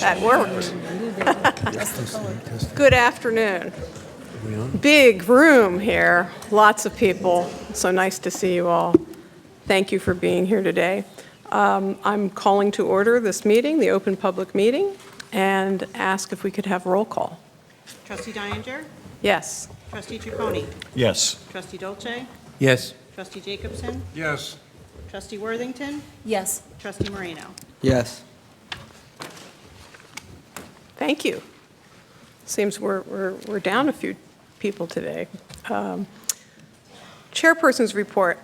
That worked. Good afternoon. Big room here, lots of people. So nice to see you all. Thank you for being here today. I'm calling to order this meeting, the open public meeting, and ask if we could have roll call. Trustee Deininger? Yes. Trustee Ciccone? Yes. Trustee Dolce? Yes. Trustee Jacobson? Yes. Trustee Worthington? Yes. Trustee Moreno? Yes. Thank you. Seems we're down a few people today. Chairperson's report.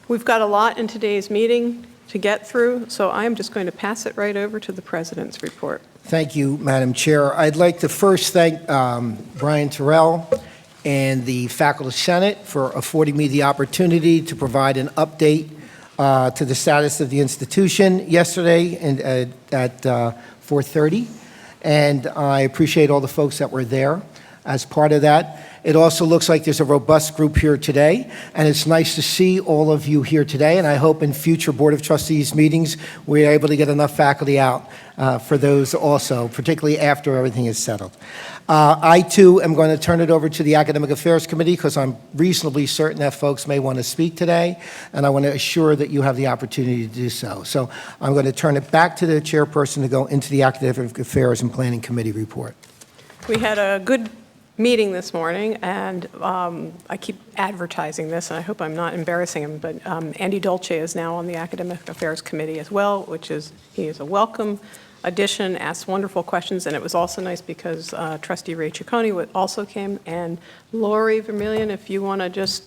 We've got a lot in today's meeting to get through, so I'm just going to pass it right over to the President's report. Thank you, Madam Chair. I'd like to first thank Brian Terrell and the Faculty Senate for affording me the opportunity to provide an update to the status of the institution yesterday at 4:30. And I appreciate all the folks that were there as part of that. It also looks like there's a robust group here today, and it's nice to see all of you here today, and I hope in future Board of Trustees meetings we're able to get enough faculty out for those also, particularly after everything is settled. I, too, am going to turn it over to the Academic Affairs Committee because I'm reasonably certain that folks may want to speak today, and I want to assure that you have the opportunity to do so. So I'm going to turn it back to the chairperson to go into the Academic Affairs and Planning Committee report. We had a good meeting this morning, and I keep advertising this, and I hope I'm not embarrassing him, but Andy Dolce is now on the Academic Affairs Committee as well, he is a welcome addition, asked wonderful questions, and it was also nice because Trustee Ray Ciccone also came, and Lori Vermillion, if you want to just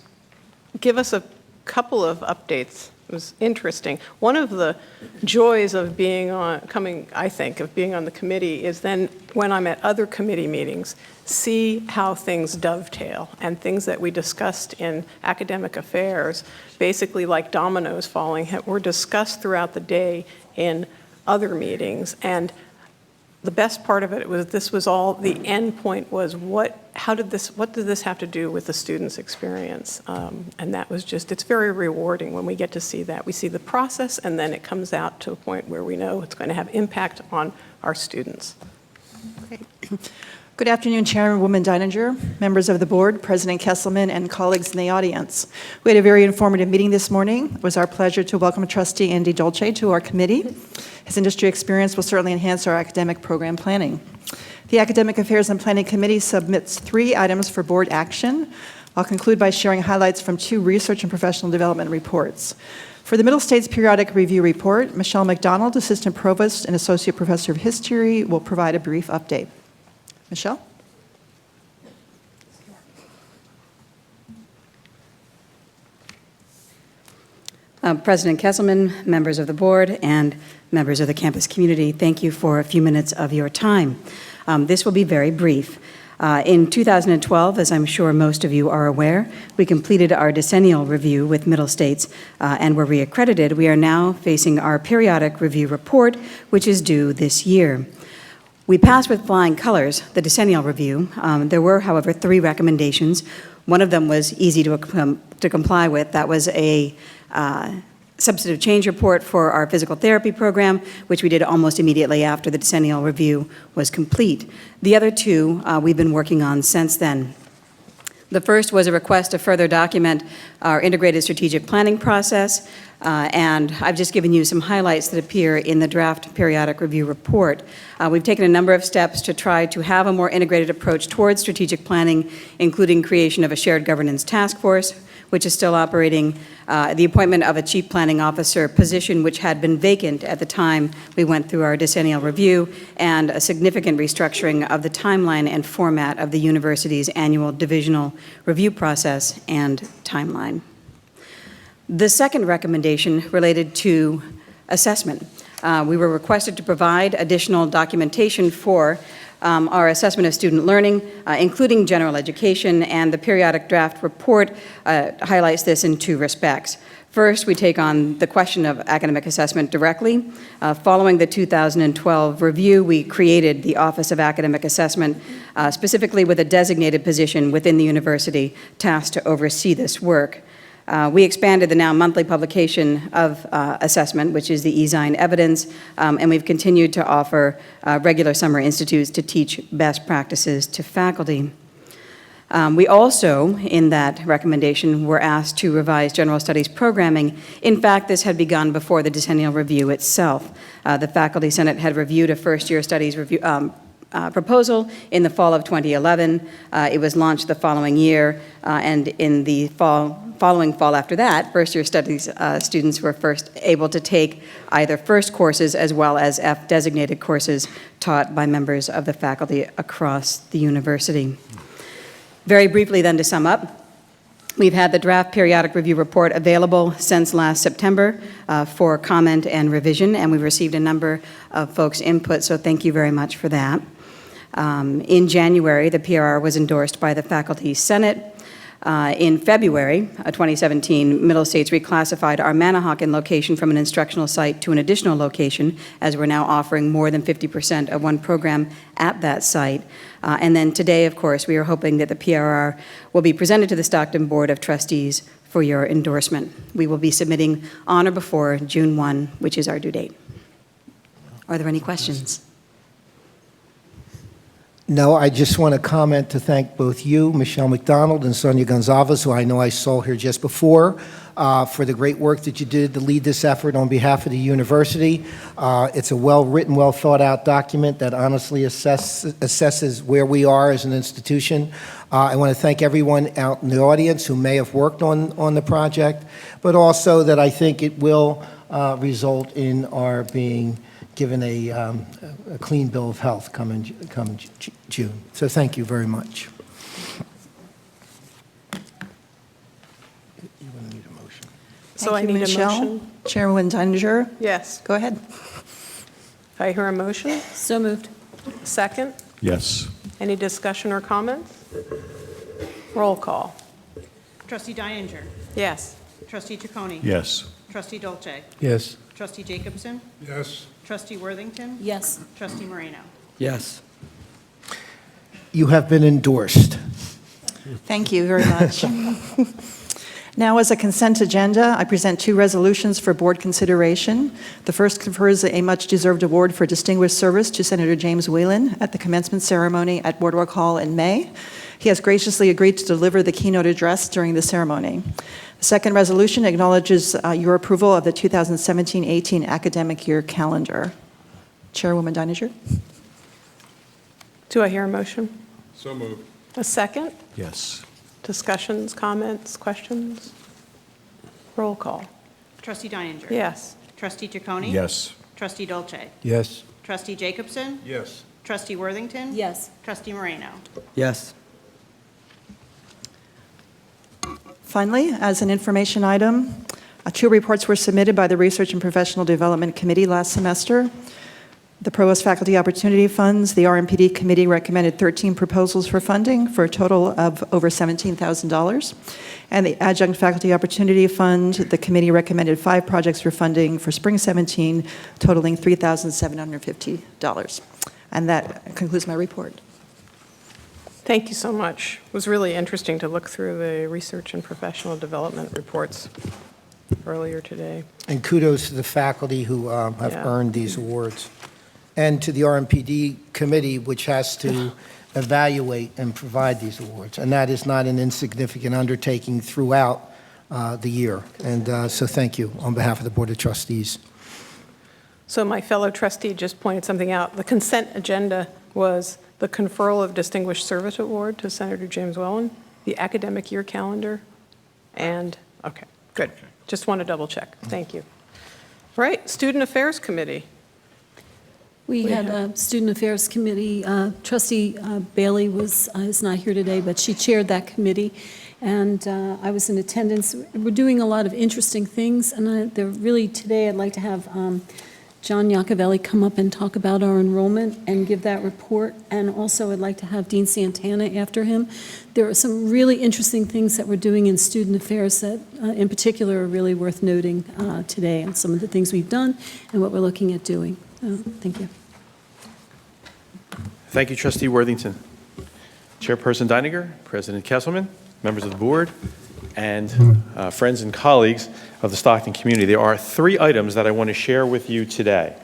give us a couple of updates. It was interesting. One of the joys of being on the committee is then when I'm at other committee meetings, see how things dovetail and things that we discussed in academic affairs, basically like dominoes falling, were discussed throughout the day in other meetings. And the best part of it was this was all, the end point was what did this have to do with the student's experience? And that was just, it's very rewarding when we get to see that. We see the process and then it comes out to a point where we know it's going to have impact on our students. Great. Good afternoon, Chairwoman Deininger, members of the board, President Kesselman, and colleagues in the audience. We had a very informative meeting this morning. It was our pleasure to welcome Trustee Andy Dolce to our committee. His industry experience will certainly enhance our academic program planning. The Academic Affairs and Planning Committee submits 3 items for board action. I'll conclude by sharing highlights from 2 research and professional development reports. For the Middle States Periodic Review Report, Michelle McDonald, Assistant Provost and Associate Professor of History, will provide a brief update. Michelle? President Kesselman, members of the board, and members of the campus community, thank you for a few minutes of your time. This will be very brief. In 2012, as I'm sure most of you are aware, we completed our decennial review with Middle States and were reaccredited. We are now facing our periodic review report, which is due this year. We passed with flying colors the decennial review. There were, however, 3 recommendations. One of them was easy to comply with. That was a substantive change report for our physical therapy program, which we did almost immediately after the decennial review was complete. The other 2 we've been working on since then. The first was a request to further document our integrated strategic planning process, and I've just given you some highlights that appear in the draft periodic review report. We've taken a number of steps to try to have a more integrated approach towards strategic planning, including creation of a shared governance task force, which is still operating, the appointment of a chief planning officer position, which had been vacant at the time we went through our decennial review, and a significant restructuring of the timeline and format of the university's annual divisional review process and timeline. The second recommendation related to assessment. We were requested to provide additional documentation for our assessment of student learning, including general education, and the periodic draft report highlights this in 2 respects. First, we take on the question of academic assessment directly. Following the 2012 review, we created the Office of Academic Assessment, specifically with a designated position within the university tasked to oversee this work. We expanded the now monthly publication of assessment, which is the eZine Evidence, and we've continued to offer regular summer institutes to teach best practices to faculty. We also, in that recommendation, were asked to revise general studies programming. In fact, this had begun before the decennial review itself. The Faculty Senate had reviewed a first-year studies review, proposal in the fall of 2011. It was launched the following year, and in the following fall after that, first-year studies students were first able to take either first courses as well as F-designated courses taught by members of the faculty across the university. Very briefly then, to sum up, we've had the draft periodic review report available since last September for comment and revision, and we've received a number of folks' input, so thank you very much for that. In January, the PRR was endorsed by the Faculty Senate. In February 2017, Middle States reclassified our Manahawkin location from an instructional site to an additional location, as we're now offering more than 50% of one program at that site. And then today, of course, we are hoping that the PRR will be presented to the Stockton Board of Trustees for your endorsement. We will be submitting on or before June 1, which is our due date. Are there any questions? No, I just want to comment to thank both you, Michelle McDonald, and Sonia Gonzalez, who I know I saw here just before, for the great work that you did to lead this effort on behalf of the university. It's a well-written, well-thought-out document that honestly assesses where we are as an institution. I want to thank everyone out in the audience who may have worked on the project, but also that I think it will result in our being given a clean bill of health come June. So thank you very much. You want to need a motion? So I Thank you, need a Michelle. motion? Chairwoman Deininger, Yes. go ahead. I hear a motion? So moved. Second? Yes. Any discussion or comments? Roll call. Trustee Deininger. Yes. Trustee Ciccone. Yes. Trustee Dolce. Yes. Trustee Jacobson. Yes. Trustee Worthington. Yes. Trustee Moreno. Yes. You have been endorsed. Thank you very much. Now, as a consent agenda, I present two resolutions for board consideration. The first confers a much-deserved award for distinguished service to Senator James Whalen at the commencement ceremony at Boardwalk Hall in May. He has graciously agreed to deliver the keynote address during the ceremony. The second resolution acknowledges your approval of the 2017-18 academic year calendar. Chairwoman Deininger. Do I hear a motion? So moved. A second? Yes. Discussions, comments, questions? Roll call. Trustee Deininger. Yes. Trustee Ciccone. Yes. Trustee Dolce. Yes. Trustee Jacobson. Yes. Trustee Worthington. Yes. Trustee Moreno. Yes. Finally, as an information item, two reports were submitted by the Research and Professional Development Committee last semester. The Provost Faculty Opportunity Funds, the RMPD Committee recommended 13 proposals for funding for a total of over $17,000. And the Adjunct Faculty Opportunity Fund, the committee recommended 5 projects for funding for spring 17, totaling $3,750. And that concludes my report. Thank you so much. It was really interesting to look through the research and professional development reports earlier today. And kudos to the faculty who have Yeah. earned these awards. And to the RMPD committee, which has to evaluate and provide these awards. And that is not an insignificant undertaking throughout the year. And so thank you on behalf of the Board of Trustees. So my fellow trustee just pointed something out. The consent agenda was the conferral of Distinguished Service Award to Senator James Whalen, the academic year calendar, and, okay, good. Just want to double check. Thank you. Right, Student Affairs Committee. We had a Student Affairs Committee. Trustee Bailey is not here today, but she chaired that committee, and I was in attendance. We're doing a lot of interesting things, and today I'd like to have John Iacovelli come up and talk about our enrollment and give that report, and also I'd like to have Dean Santana after him. There are some really interesting things that we're doing in student affairs that, in particular, are really worth noting today, and some of the things we've done and what we're looking at doing. Thank you. Thank you, Trustee Worthington. Chairperson Deininger, President Kesselman, members of the board. and friends and colleagues of the Stockton community. There are 3 items that I want to share with you today.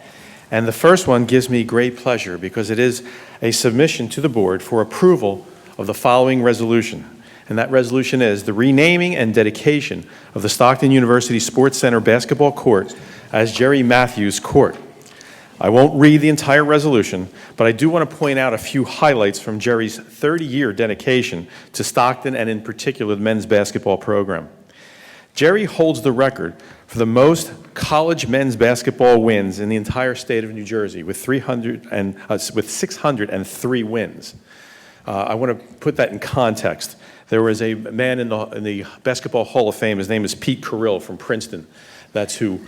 And the first one gives me great pleasure because it is a submission to the board for approval of the following resolution. And that resolution is the renaming and dedication of the Stockton University Sports Center basketball court as Jerry Matthews Court. I won't read the entire resolution, but I do want to point out a few highlights from Jerry's 30-year dedication to Stockton and in particular the men's basketball program. Jerry holds the record for the most college men's basketball wins in the entire state of New Jersey with 603 wins. I want to put that in context. There was a man in the Basketball Hall of Fame. His name is Pete Carrill from Princeton. That's who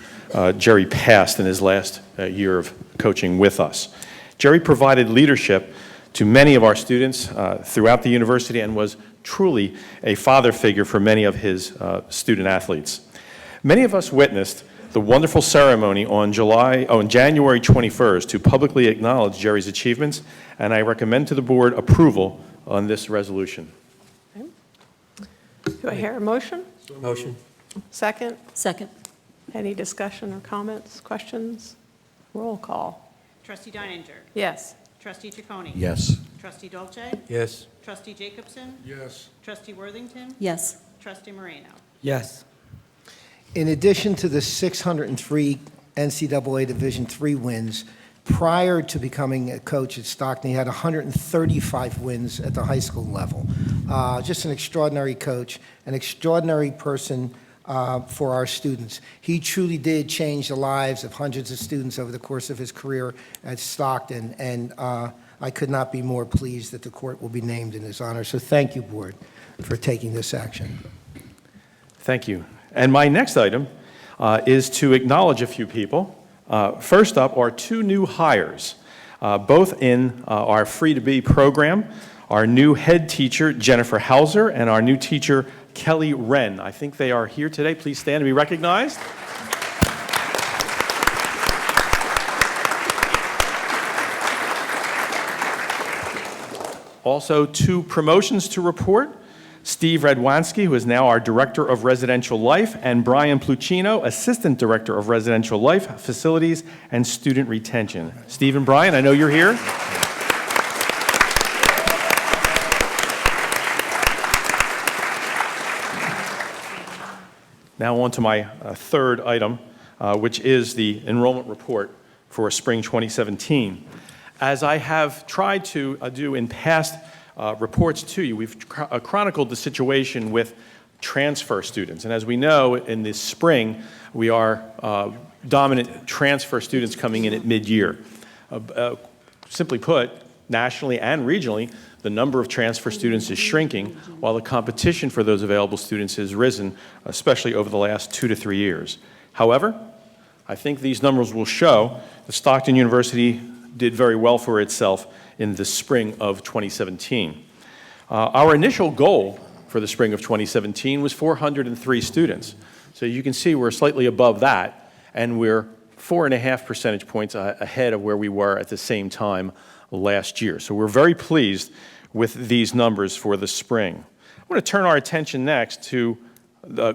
Jerry passed in his last year of coaching with us. Jerry provided leadership to many of our students throughout the university and was truly a father figure for many of his student athletes. Many of us witnessed the wonderful ceremony on January 21st to publicly acknowledge Jerry's achievements, and I recommend to the board approval on this resolution. Do I hear a motion? Motion. Second? Second. Any discussion or comments, questions? Roll call. Trustee Deininger. Yes. Trustee Ciccone. Yes. Trustee Dolce. Yes. Trustee Jacobson. Yes. Trustee Worthington. Yes. Trustee Moreno. Yes. In addition to the 603 NCAA Division III wins, prior to becoming a coach at Stockton, he had 135 wins at the high school level. Just an extraordinary coach, an extraordinary person for our students. He truly did change the lives of hundreds of students over the course of his career at Stockton, and I could not be more pleased that the court will be named in his honor. So thank you, Board, for taking this action. Thank you. And my next item is to acknowledge a few people. First up are 2 new hires, both in our Free-to-Be program, our new head teacher, Jennifer Hauser, and our new teacher, Kelly Wren. I think they are here today. Please stand and be recognized. Also, 2 promotions to report. Steve Redwanski, who is now our Director of Residential Life, and Brian Plucino, Assistant Director of Residential Life, Facilities, and Student Retention. Steve and Brian, I know you're here. Now on to my third item, which is the enrollment report for spring 2017. As I have tried to do in past reports to you, we've chronicled the situation with transfer students. And as we know, in this spring, we are dominant transfer students coming in at mid-year. Simply put, nationally and regionally, the number of transfer students is shrinking, while the competition for those available students has risen, especially over the last 2 to 3 years. However, I think these numbers will show that Stockton University did very well for itself in the spring of 2017. Our initial goal for the spring of 2017 was 403 students. So you can see we're slightly above that, and we're 4.5 percentage points ahead of where we were at the same time last year. So we're very pleased with these numbers for the spring. I want to turn our attention next to the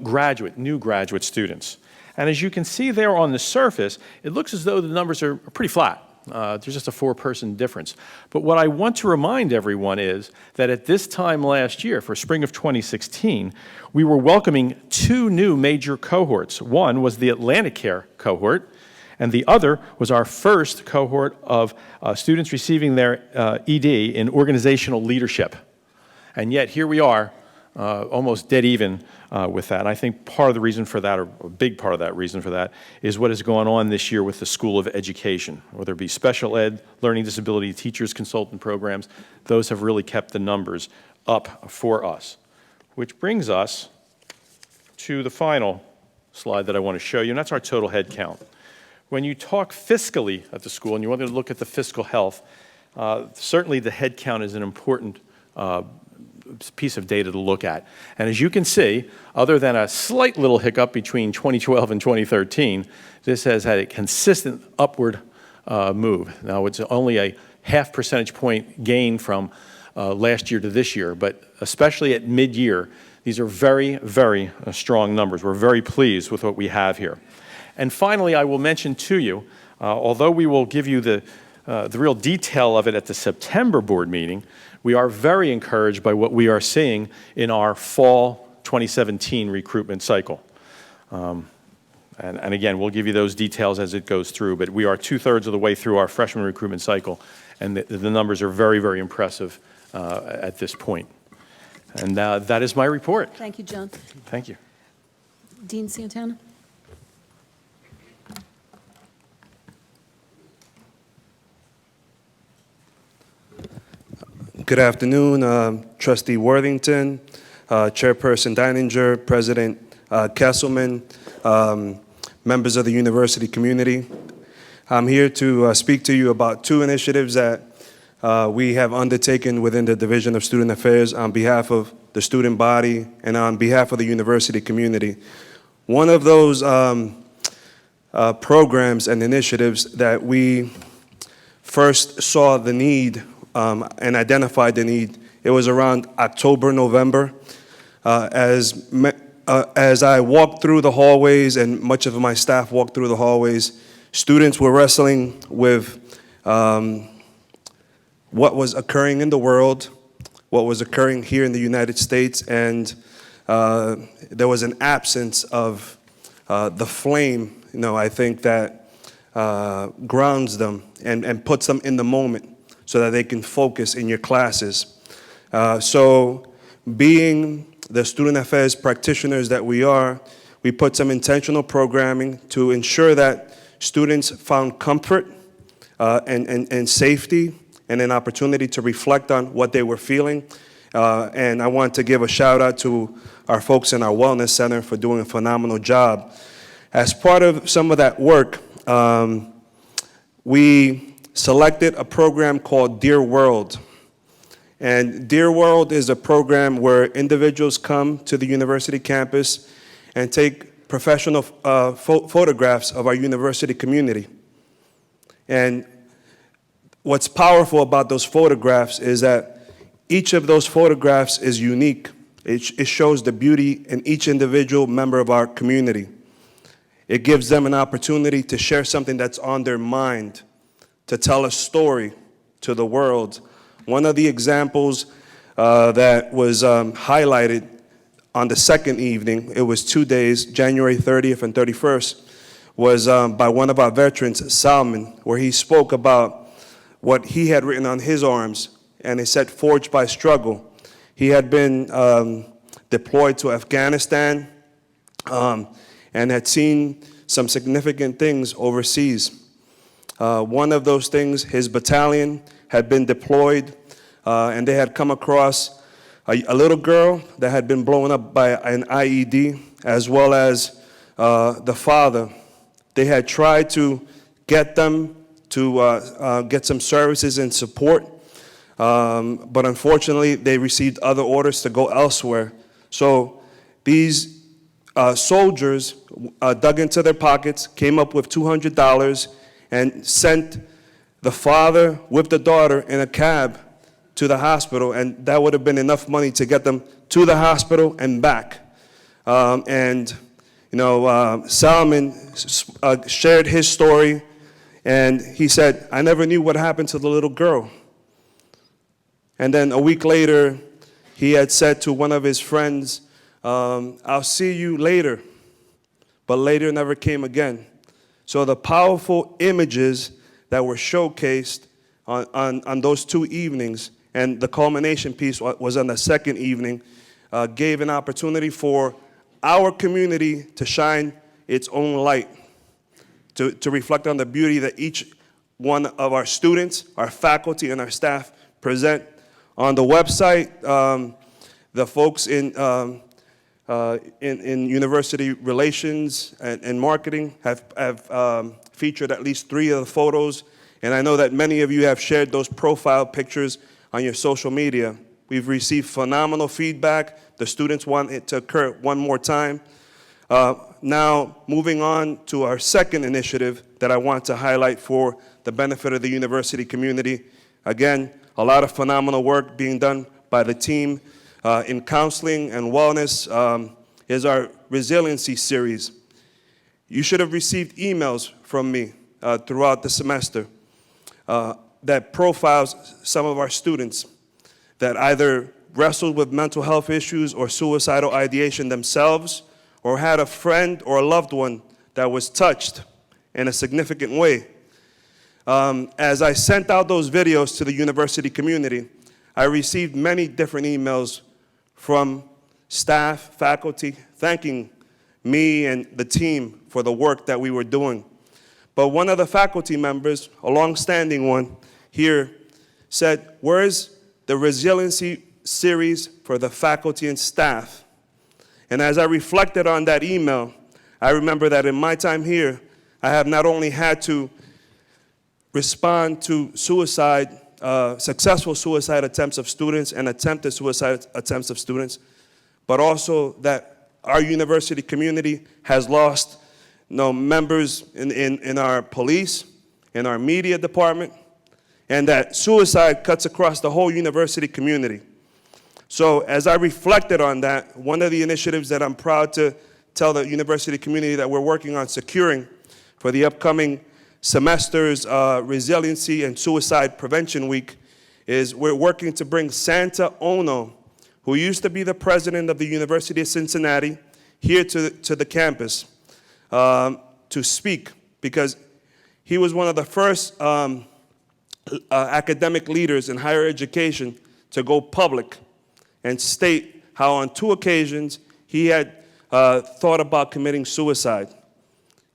new graduate students. And as you can see there on the surface, it looks as though the numbers are pretty flat. There's just a 4-person difference. But what I want to remind everyone is that at this time last year, for spring of 2016, we were welcoming 2 new major cohorts. One was the Atlantic Care cohort, and the other was our first cohort of students receiving their ED in organizational leadership. And yet here we are, almost dead even with that. And I think part of the reason for that, or a big part of that reason for that, is what has gone on this year with the School of Education, whether it be special ed, learning disability, teachers consultant programs. Those have really kept the numbers up for us. Which brings us to the final slide that I want to show you, and that's our total head count. When you talk fiscally at the school, and you want to look at the fiscal health, certainly the head count is an important piece of data to look at. And as you can see, other than a slight little hiccup between 2012 and 2013, this has had a consistent upward move. Now, it's only a 0.5 percentage point gain from last year to this year, but especially at mid-year, These are very, very strong numbers. We're very pleased with what we have here. And finally, I will mention to you, although we will give you the real detail of it at the September board meeting, we are very encouraged by what we are seeing in our fall 2017 recruitment cycle. And again, we'll give you those details as it goes through, but we are 2/3 of the way through our freshman recruitment cycle, and the numbers are very, very impressive at this point. And that is my report. Thank you, John. Thank you. Dean Santana? Good afternoon, Trustee Worthington, Chairperson Deininger, President Kesselman, members of the university community. I'm here to speak to you about two initiatives that we have undertaken within the Division of Student Affairs on behalf of the student body and on behalf of the university community. One of those programs and initiatives that we first saw the need and identified the need, it was around October, November. As I walked through the hallways and much of my staff walked through the hallways, students were wrestling with what was occurring in the world, what was occurring here in the United States, and there was an absence of the flame, I think that grounds them and puts them in the moment so that they can focus in your classes. So being the student affairs practitioners that we are, we put some intentional programming to ensure that students found comfort and safety and an opportunity to reflect on what they were feeling. And I want to give a shout out to our folks in our Wellness Center for doing a phenomenal job. As part of some of that work, we selected a program called Dear World. And Dear World is a program where individuals come to the university campus and take professional photographs of our university community. And what's powerful about those photographs is that each of those photographs is unique. It shows the beauty in each individual member of our community. It gives them an opportunity to share something that's on their mind, to tell a story to the world. One of the examples that was highlighted on the second evening, it was 2 days, January 30th and 31st, was by one of our veterans, Salman, where he spoke about what he had written on his arms, and it said, "Forged by struggle." He had been deployed to Afghanistan and had seen some significant things overseas. One of those things, his battalion had been deployed, and they had come across a little girl that had been blown up by an IED, as well as the father. They had tried to get them to get some services and support, but unfortunately, they received other orders to go elsewhere. So these soldiers dug into their pockets, came up with $200, and sent the father with the daughter in a cab to the hospital, and that would have been enough money to get them to the hospital and back. Salman shared his story, and he said, "I never knew what happened to the little girl." And then a week later, he had said to one of his friends, "I'll see you later," but later never came again. So the powerful images that were showcased on those 2 evenings, and the culmination piece was on the second evening, gave an opportunity for our community to shine its own light, to reflect on the beauty that each one of our students, our faculty, and our staff present. On the website, the folks in university relations and marketing have featured at least 3 of the photos, and I know that many of you have shared those profile pictures on your social media. We've received phenomenal feedback. The students want it to occur one more time. Now, moving on to our second initiative that I want to highlight for the benefit of the university community. Again, a lot of phenomenal work being done by the team in counseling and wellness is our resiliency series. You should have received emails from me throughout the semester that profiles some of our students that either wrestled with mental health issues or suicidal ideation themselves, or had a friend or a loved one that was touched in a significant way. As I sent out those videos to the university community, I received many different emails from staff, faculty, thanking me and the team for the work that we were doing. But one of the faculty members, a long-standing one here, said, "Where's the resiliency series for the faculty and staff?" And as I reflected on that email, I remember that in my time here, I have not only had to respond to suicide, successful suicide attempts of students and attempted suicide attempts of students, but also that our university community has lost members in our police, in our media department, and that suicide cuts across the whole university community. So as I reflected on that, one of the initiatives that I'm proud to tell the university community that we're working on securing for the upcoming semester's Resiliency and Suicide Prevention Week is we're working to bring Santa Ono, who used to be the president of the University of Cincinnati, here to the campus to speak, because he was one of the first academic leaders in higher education to go public and state how on 2 occasions he had thought about committing suicide.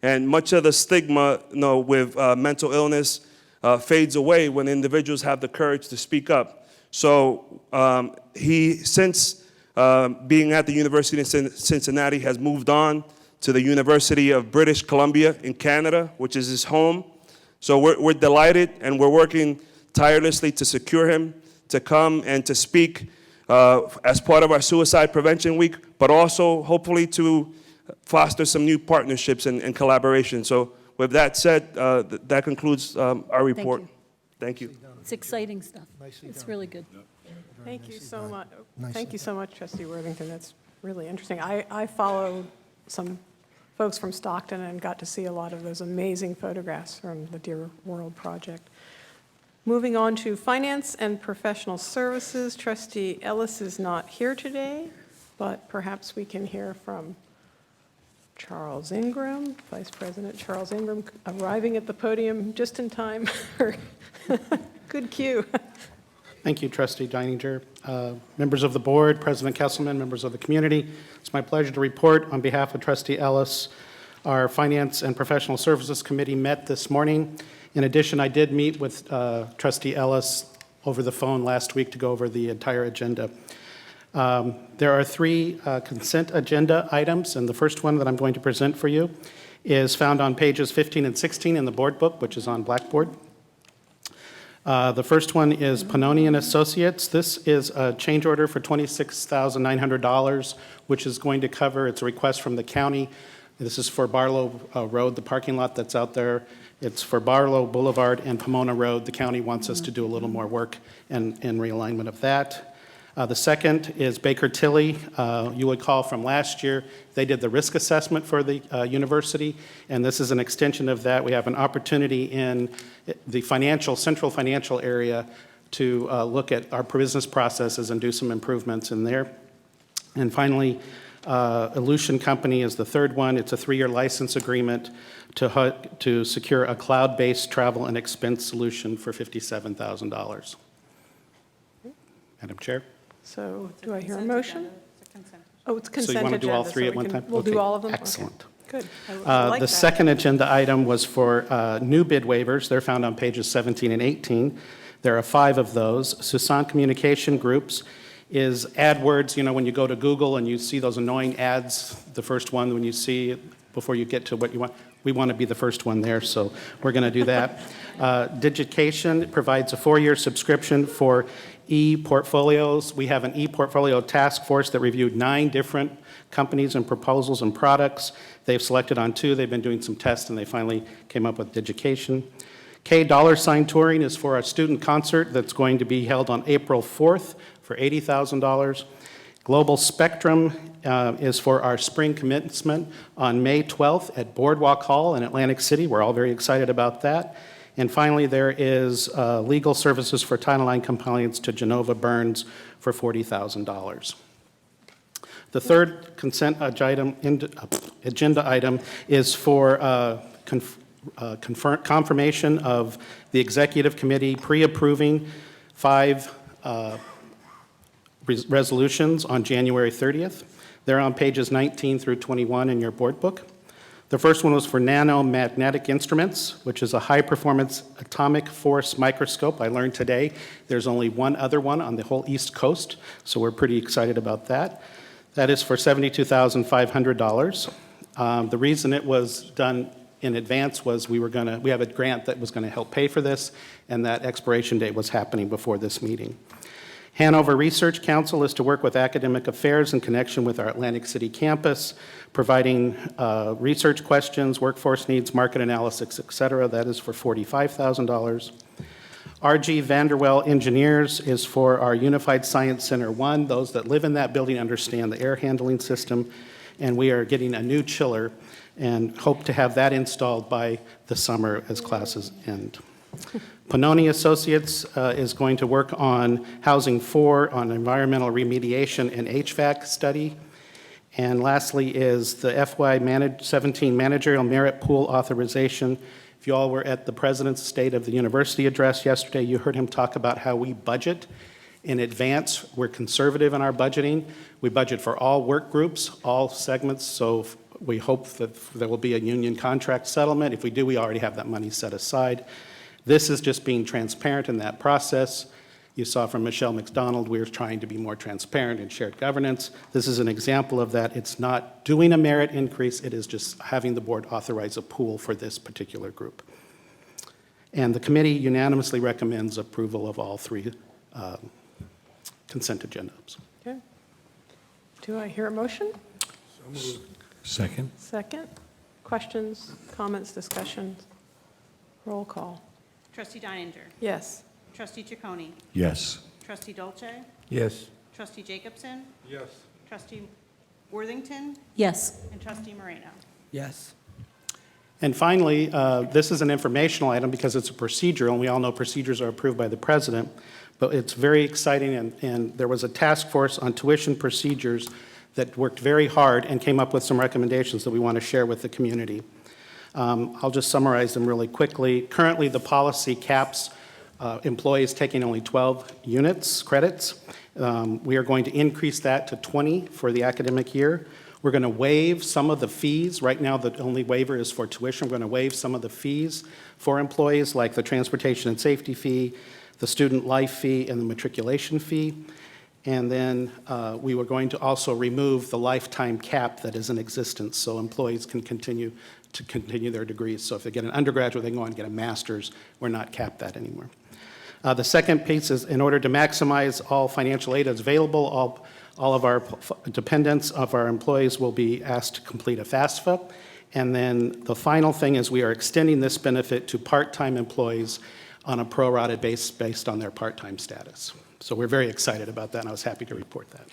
And much of the stigma with mental illness fades away when individuals have the courage to speak up. So he, since being at the University of Cincinnati, has moved on to the University of British Columbia in Canada, which is his home. So we're delighted, and we're working tirelessly to secure him to come and to speak as part of our Suicide Prevention Week, but also hopefully to foster some new partnerships and collaboration. So with that said, that concludes our report. Thank you. It's exciting stuff. It's really good. Thank you so much. Thank you so much, Trustee Worthington. That's really interesting. I followed some folks from Stockton and got to see a lot of those amazing photographs from the Dear World Project. Moving on to Finance and Professional Services, Trustee Ellis is not here today, but perhaps we can hear from Charles Ingram, Vice President Charles Ingram, arriving at the podium just in time. Good cue. Thank you, Trustee Deininger. Members of the board, President Kesselman, members of the community, it's my pleasure to report on behalf of Trustee Ellis. Our Finance and Professional Services Committee met this morning. In addition, I did meet with Trustee Ellis over the phone last week to go over the entire agenda. There are 3 consent agenda items, and the first one that I'm going to present for you is found on pages 15 and 16 in the board book, which is on Blackboard. The first one is Pannoni and Associates. This is a change order for $26,900, which is going to cover, it's a request from the county. This is for Barlow Road, the parking lot that's out there. It's for Barlow Boulevard and Pomona Road. The county wants us to do a little more work and realignment of that. The second is Baker Tilly. You would call from last year. They did the risk assessment for the university, and this is an extension of that. We have an opportunity in the central financial area to look at our business processes and do some improvements in there. And finally, Illusion Company is the third one. It's a 3-year license agreement to secure a cloud-based travel and expense solution for $57,000. Madam Chair? So do I hear a motion? Oh, it's consent agenda. So you want to do all 3 so at one time? We'll Okay. do all of them? Excellent. Okay. Good. I like The that. second agenda item was for new bid waivers. They're found on pages 17 and 18. There are 5 of those. Susan Communication Groups is AdWords. You know, when you go to Google and you see those annoying ads, the first one when you see it before you get to what you want, we want to be the first one there, so we're going to do that. Digication provides a 4-year subscription for e-portfolios. We have an e-portfolio task force that reviewed 9 different companies and proposals and products. They've selected on 2. They've been doing some tests, and they finally came up with Digication. $$ Touring is for a student concert that's going to be held on April 4th for $80,000. Global Spectrum is for our spring commencement on May 12th at Boardwalk Hall in Atlantic City. We're all very excited about that. And finally, there is legal services for Title IX compliance to Genova Burns for $40,000. The third consent agenda item is for confirmation of the Executive Committee pre-approving 5 resolutions on January 30th. They're on pages 19 through 21 in your board book. The first one was for nanomagnetic instruments, which is a high-performance atomic force microscope. I learned today there's only one other one on the whole East Coast, so we're pretty excited about that. That is for $72,500. The reason it was done in advance was we have a grant that was going to help pay for this, and that expiration date was happening before this meeting. Hanover Research Council is to work with academic affairs in connection with our Atlantic City campus, providing research questions, workforce needs, market analysis, et cetera. That is for $45,000. R.G. Vanderwell Engineers is for our Unified Science Center 1. Those that live in that building understand the air handling system, and we are getting a new chiller and hope to have that installed by the summer as classes end. Pannoni Associates is going to work on Housing 4 on environmental remediation and HVAC study. And lastly is the FY17 Managerial Merit Pool Authorization. If you all were at the President's State of the University address yesterday, you heard him talk about how we budget in advance. We're conservative in our budgeting. We budget for all work groups, all segments, so we hope that there will be a union contract settlement. If we do, we already have that money set aside. This is just being transparent in that process. You saw from Michelle McDonald, we're trying to be more transparent in shared governance. This is an example of that. It's not doing a merit increase, it is just having the board authorize a pool for this particular group. And the committee unanimously recommends approval of all 3 consent agendas. Okay. Do I hear a motion? Second. Second. Questions, comments, discussions? Roll call. Trustee Deininger. Yes. Trustee Ciccone. Yes. Trustee Dolce. Yes. Trustee Jacobson. Yes. Trustee Worthington. Yes. And Trustee Moreno. Yes. And finally, this is an informational item because it's a procedural, and we all know procedures are approved by the president, but it's very exciting, and there was a task force on tuition procedures that worked very hard and came up with some recommendations that we want to share with the community. I'll just summarize them really quickly. Currently, the policy caps employees taking only 12 credits. We are going to increase that to 20 for the academic year. We're going to waive some of the fees. Right now, the only waiver is for tuition. We're going to waive some of the fees for employees, like the transportation and safety fee, the student life fee, and the matriculation fee. And then we were going to also remove the lifetime cap that is in existence, so employees can continue their degrees. So if they get an undergraduate, they can go on and get a master's. We're not capped that anymore. The second piece is in order to maximize all financial aid that's available, all of our dependents of our employees will be asked to complete a FAFSA. And then the final thing is we are extending this benefit to part-time employees on a prorated basis based on their part-time status. So we're very excited about that, and I was happy to report that.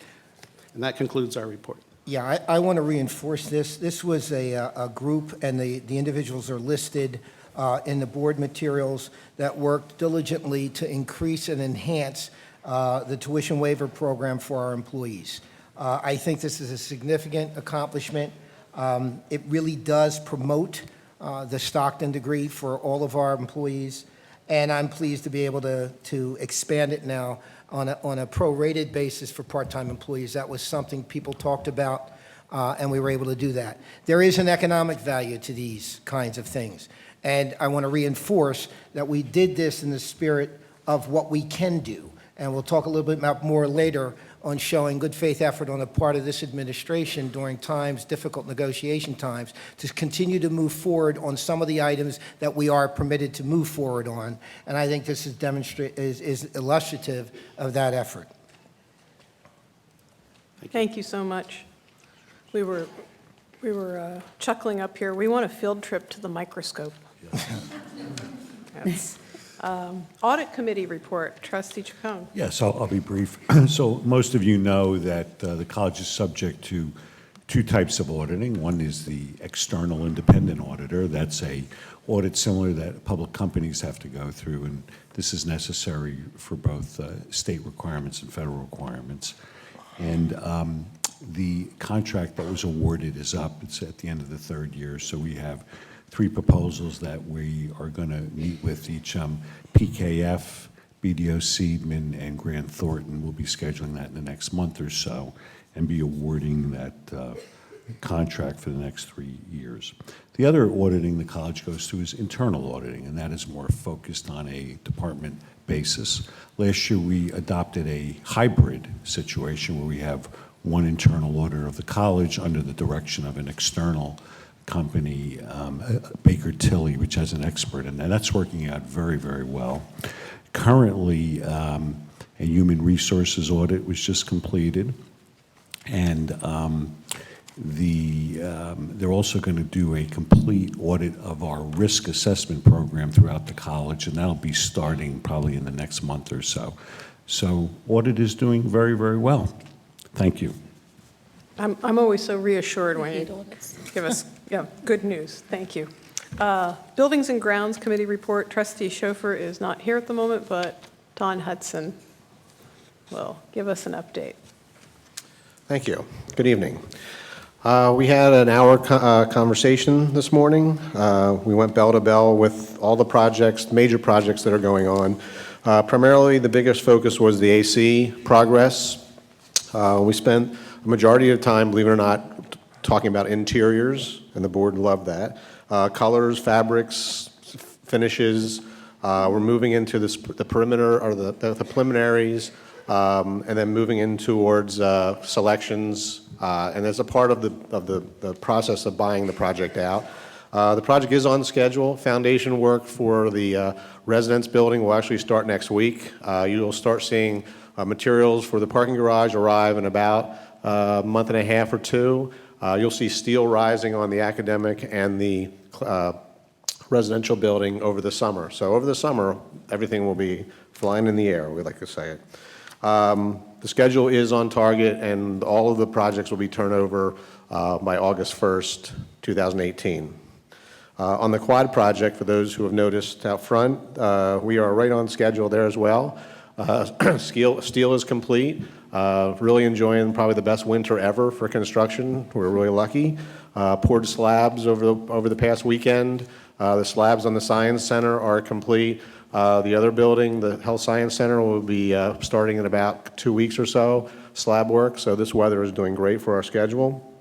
And that concludes our report. Yeah, I want to reinforce this. This was a group, and the individuals are listed in the board materials that worked diligently to increase and enhance the tuition waiver program for our employees. I think this is a significant accomplishment. It really does promote the Stockton degree for all of our employees, and I'm pleased to be able to expand it now on a prorated basis for part-time employees. That was something people talked about, and we were able to do that. There is an economic value to these kinds of things, and I want to reinforce that we did this in the spirit of what we can do, and we'll talk a little bit more later on showing good faith effort on the part of this administration during difficult negotiation times, to continue to move forward on some of the items that we are permitted to move forward on. And I think this is illustrative of that effort. Thank you so much. We were chuckling up here. We want a field trip to the microscope. Yes. Audit Committee report, Trustee Chacon. Yes, I'll be brief. So most of you know that the college is subject to two types of auditing. One is the external independent auditor. That's a audit similar that public companies have to go through, and this is necessary for both state requirements and federal requirements. And the contract that was awarded is up. It's at the end of the third year, so we have 3 proposals that we are going to meet with each PKF, BDO Seidman, and Grant Thornton. We'll be scheduling that in the next month or so and be awarding that contract for the next 3 years. The other auditing the college goes through is internal auditing, and that is more focused on a department basis. Last year, we adopted a hybrid situation where we have one internal auditor of the college under the direction of an external company, Baker Tilly, which has an expert in that. That's working out very, very well. Currently, a human resources audit was just completed, and they're also going to do a complete audit of our risk assessment program throughout the college, and that'll be starting probably in the next month or so. So audit is doing very, very well. Thank you. I'm always so reassured when you give us good news. Thank you. Buildings and Grounds Committee report, Trustee Schofer is not here at the moment, but Don Hudson will give us an update. Thank you. Good evening. We had an hour conversation this morning. We went bell to bell with all the projects, major projects that are going on. Primarily, the biggest focus was the AC progress. We spent a majority of time, believe it or not, talking about interiors, and the board loved that. Colors, fabrics, finishes. We're moving into the perimeter, or the preliminaries, and then moving in towards selections, and as a part of the process of buying the project out. The project is on schedule. Foundation work for the residence building will actually start next week. You'll start seeing materials for the parking garage arrive in about a month and a half or 2. You'll see steel rising on the academic and the residential building over the summer. So over the summer, everything will be flying in the air, we like to say it. The schedule is on target, and all of the projects will be turned over by August 1st, 2018. On the quad project, for those who have noticed out front, we are right on schedule there as well. Steel is complete. Really enjoying probably the best winter ever for construction. We're really lucky. Poured slabs over the past weekend. The slabs on the Science Center are complete. The other building, the Health Science Center, will be starting in about 2 weeks or so, slab work. So this weather is doing great for our schedule.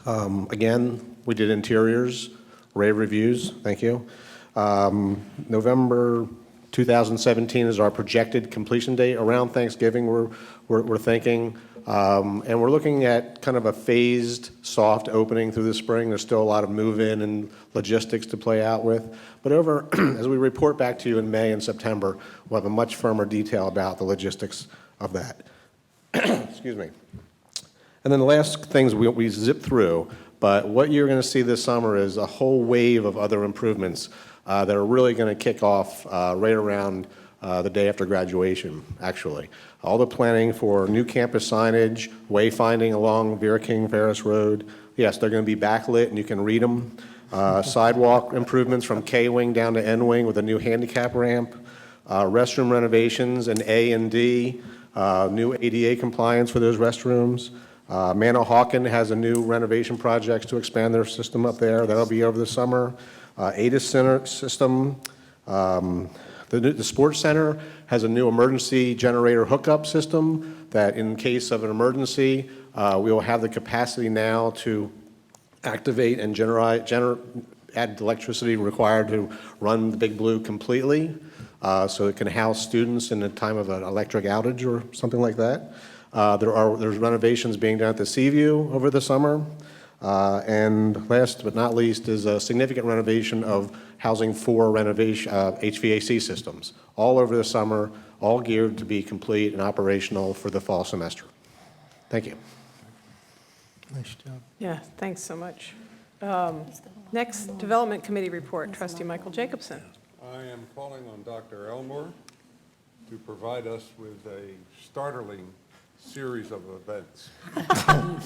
Again, we did interiors, rave reviews. Thank you. November 2017 is our projected completion date. Around Thanksgiving, we're thinking. And we're looking at kind of a phased, soft opening through the spring. There's still a lot of move-in and logistics to play out with. But as we report back to you in May and September, we'll have a much firmer detail about the logistics of that. Excuse me. And then the last things we zip through, but what you're going to see this summer is a whole wave of other improvements that are really going to kick off right around the day after graduation, actually. All the planning for new campus signage, wayfinding along Vera King Ferris Road. Yes, they're going to be backlit and you can read them. Sidewalk improvements from K-Wing down to N-Wing with a new handicap ramp. Restroom renovations in A and D. New ADA compliance for those restrooms. Manahawkin has a new renovation project to expand their system up there. That'll be over the summer. ADIS Center system. The Sports Center has a new emergency generator hookup system that in case of an emergency, we will have the capacity now to activate and add electricity required to run the Big Blue completely, so it can house students in the time of an electric outage or something like that. There's renovations being done at the Seaview over the summer. And last but not least is a significant renovation of housing 4 HVAC systems, all over the summer, all geared to be complete and operational for the fall semester. Thank you. Nice job. Yeah, thanks so much. Next, Development Committee report, Trustee Michael Jacobson. I am calling on Dr. Elmore to provide us with a startling series of events. I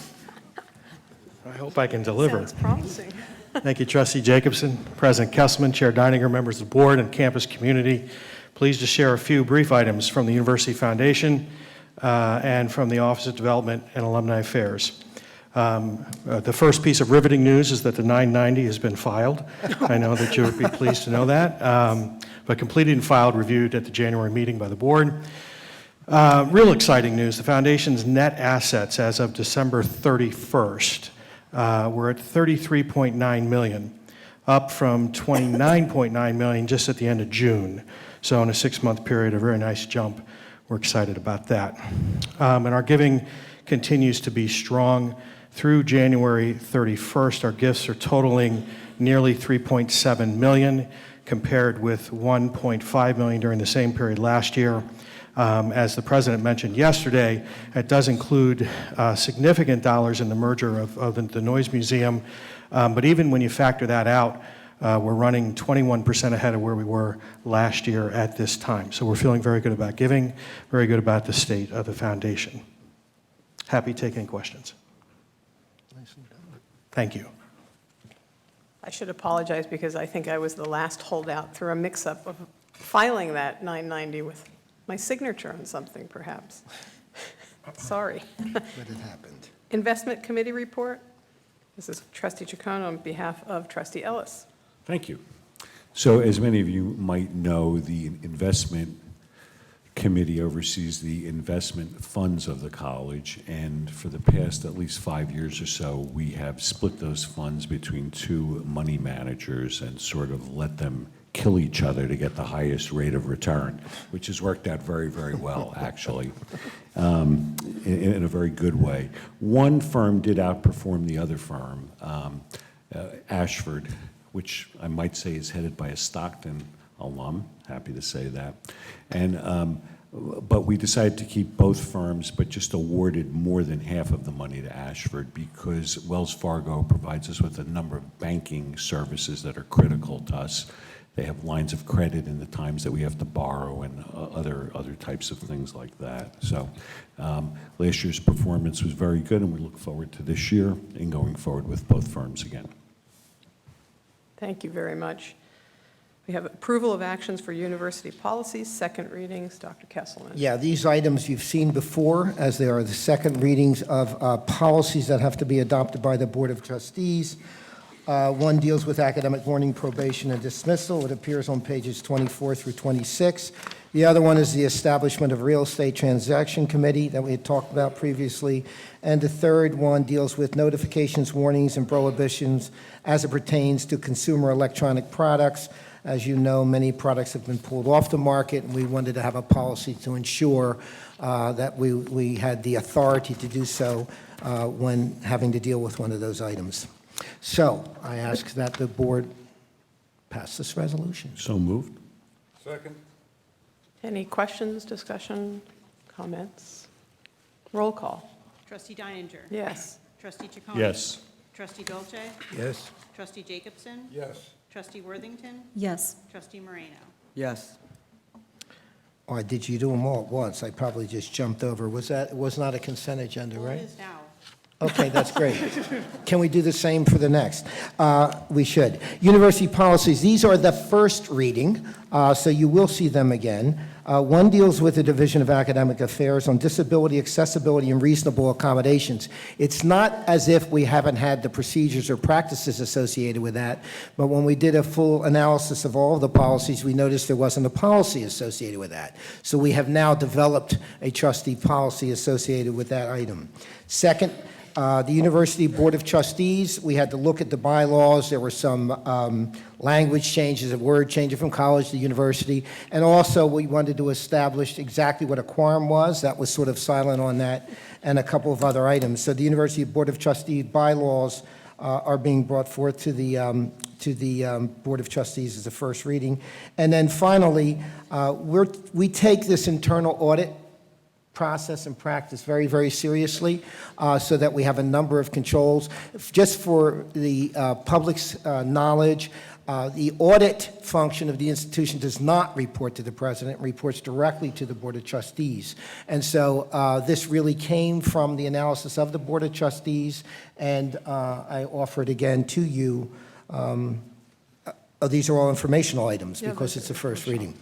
hope I can deliver. Sounds promising. Thank you, Trustee Jacobson, President Kesselman, Chair Deininger, members of the board, and campus community. Pleased to share a few brief items from the University Foundation and from the Office of Development and Alumni Affairs. The first piece of riveting news is that the 990 has been filed. I know that you would be pleased to know that. But completed and filed, reviewed at the January meeting by the board. Real exciting news, the Foundation's net assets as of December 31st were at $33.9 million, up from $29.9 million just at the end of June. So in a 6-month period, a very nice jump. We're excited about that. And our giving continues to be strong. Through January 31st, our gifts are totaling nearly $3.7 million, compared with $1.5 million during the same period last year. As the President mentioned yesterday, it does include significant dollars in the merger of the Noise Museum. But even when you factor that out, we're running 21% ahead of where we were last year at this time. So we're feeling very good about giving, very good about the state of the foundation. Happy taking questions. Thank you. I should apologize because I think I was the last holdout through a mix-up of filing that 990 with my signature on something, perhaps. Sorry. But it happened. Investment Committee report. This is Trustee Chacon on behalf of Trustee Ellis. Thank you. So as many of you might know, the investment committee oversees the investment funds of the college, and for the past at least 5 years or so, we have split those funds between two money managers and sort of let them kill each other to get the highest rate of return, which has worked out very, very well, actually, in a very good way. One firm did outperform the other firm, Ashford, which I might say is headed by a Stockton alum, happy to say that. And, but we decided to keep both firms, but just awarded more than half of the money to Ashford because Wells Fargo provides us with a number of banking services that are critical to us. They have lines of credit in the times that we have to borrow and other types of things like that. So last year's performance was very good, and we look forward to this year and going forward with both firms again. Thank you very much. We have approval of actions for university policies, second readings. Dr. Kesselman. Yeah, these items you've seen before, as they are the second readings of policies that have to be adopted by the Board of Trustees. One deals with academic warning, probation, and dismissal. It appears on pages 24 through 26. The other one is the establishment of Real Estate Transaction Committee that we had talked about previously. And the third one deals with notifications, warnings, and prohibitions as it pertains to consumer electronic products. As you know, many products have been pulled off the market, and we wanted to have a policy to ensure that we had the authority to do so when having to deal with one of those items. So I ask that the board pass this resolution. So moved. Second. Any questions, discussion, comments? Roll call. Trustee Deininger. Yes. Trustee Chacon. Yes. Trustee Dolce. Yes. Trustee Jacobson. Yes. Trustee Worthington. Yes. Trustee Moreno. Yes. Or did you do them all at once? I probably just jumped over. It was not a consent agenda, Well, right? it is now. Okay, that's great. Can we do the same for the next? We should. University policies, these are the first reading, so you will see them again. One deals with the Division of Academic Affairs on disability, accessibility, and reasonable accommodations. It's not as if we haven't had the procedures or practices associated with that, but when we did a full analysis of all of the policies, we noticed there wasn't a policy associated with that. So we have now developed a trustee policy associated with that item. Second, the University Board of Trustees, we had to look at the bylaws. There were some language changes, a word changes from college to university. And also, we wanted to establish exactly what a quorum was. That was sort of silent on that, and a couple of other items. So the University Board of Trustees bylaws are being brought forth to the Board of Trustees as a first reading. And then finally, we take this internal audit process and practice very, very seriously, so that we have a number of controls. Just for the public's knowledge, the audit function of the institution does not report to the president, it reports directly to the Board of Trustees. And so this really came from the analysis of the Board of Trustees, and I offer it again to you. These are all informational items because it's the first reading,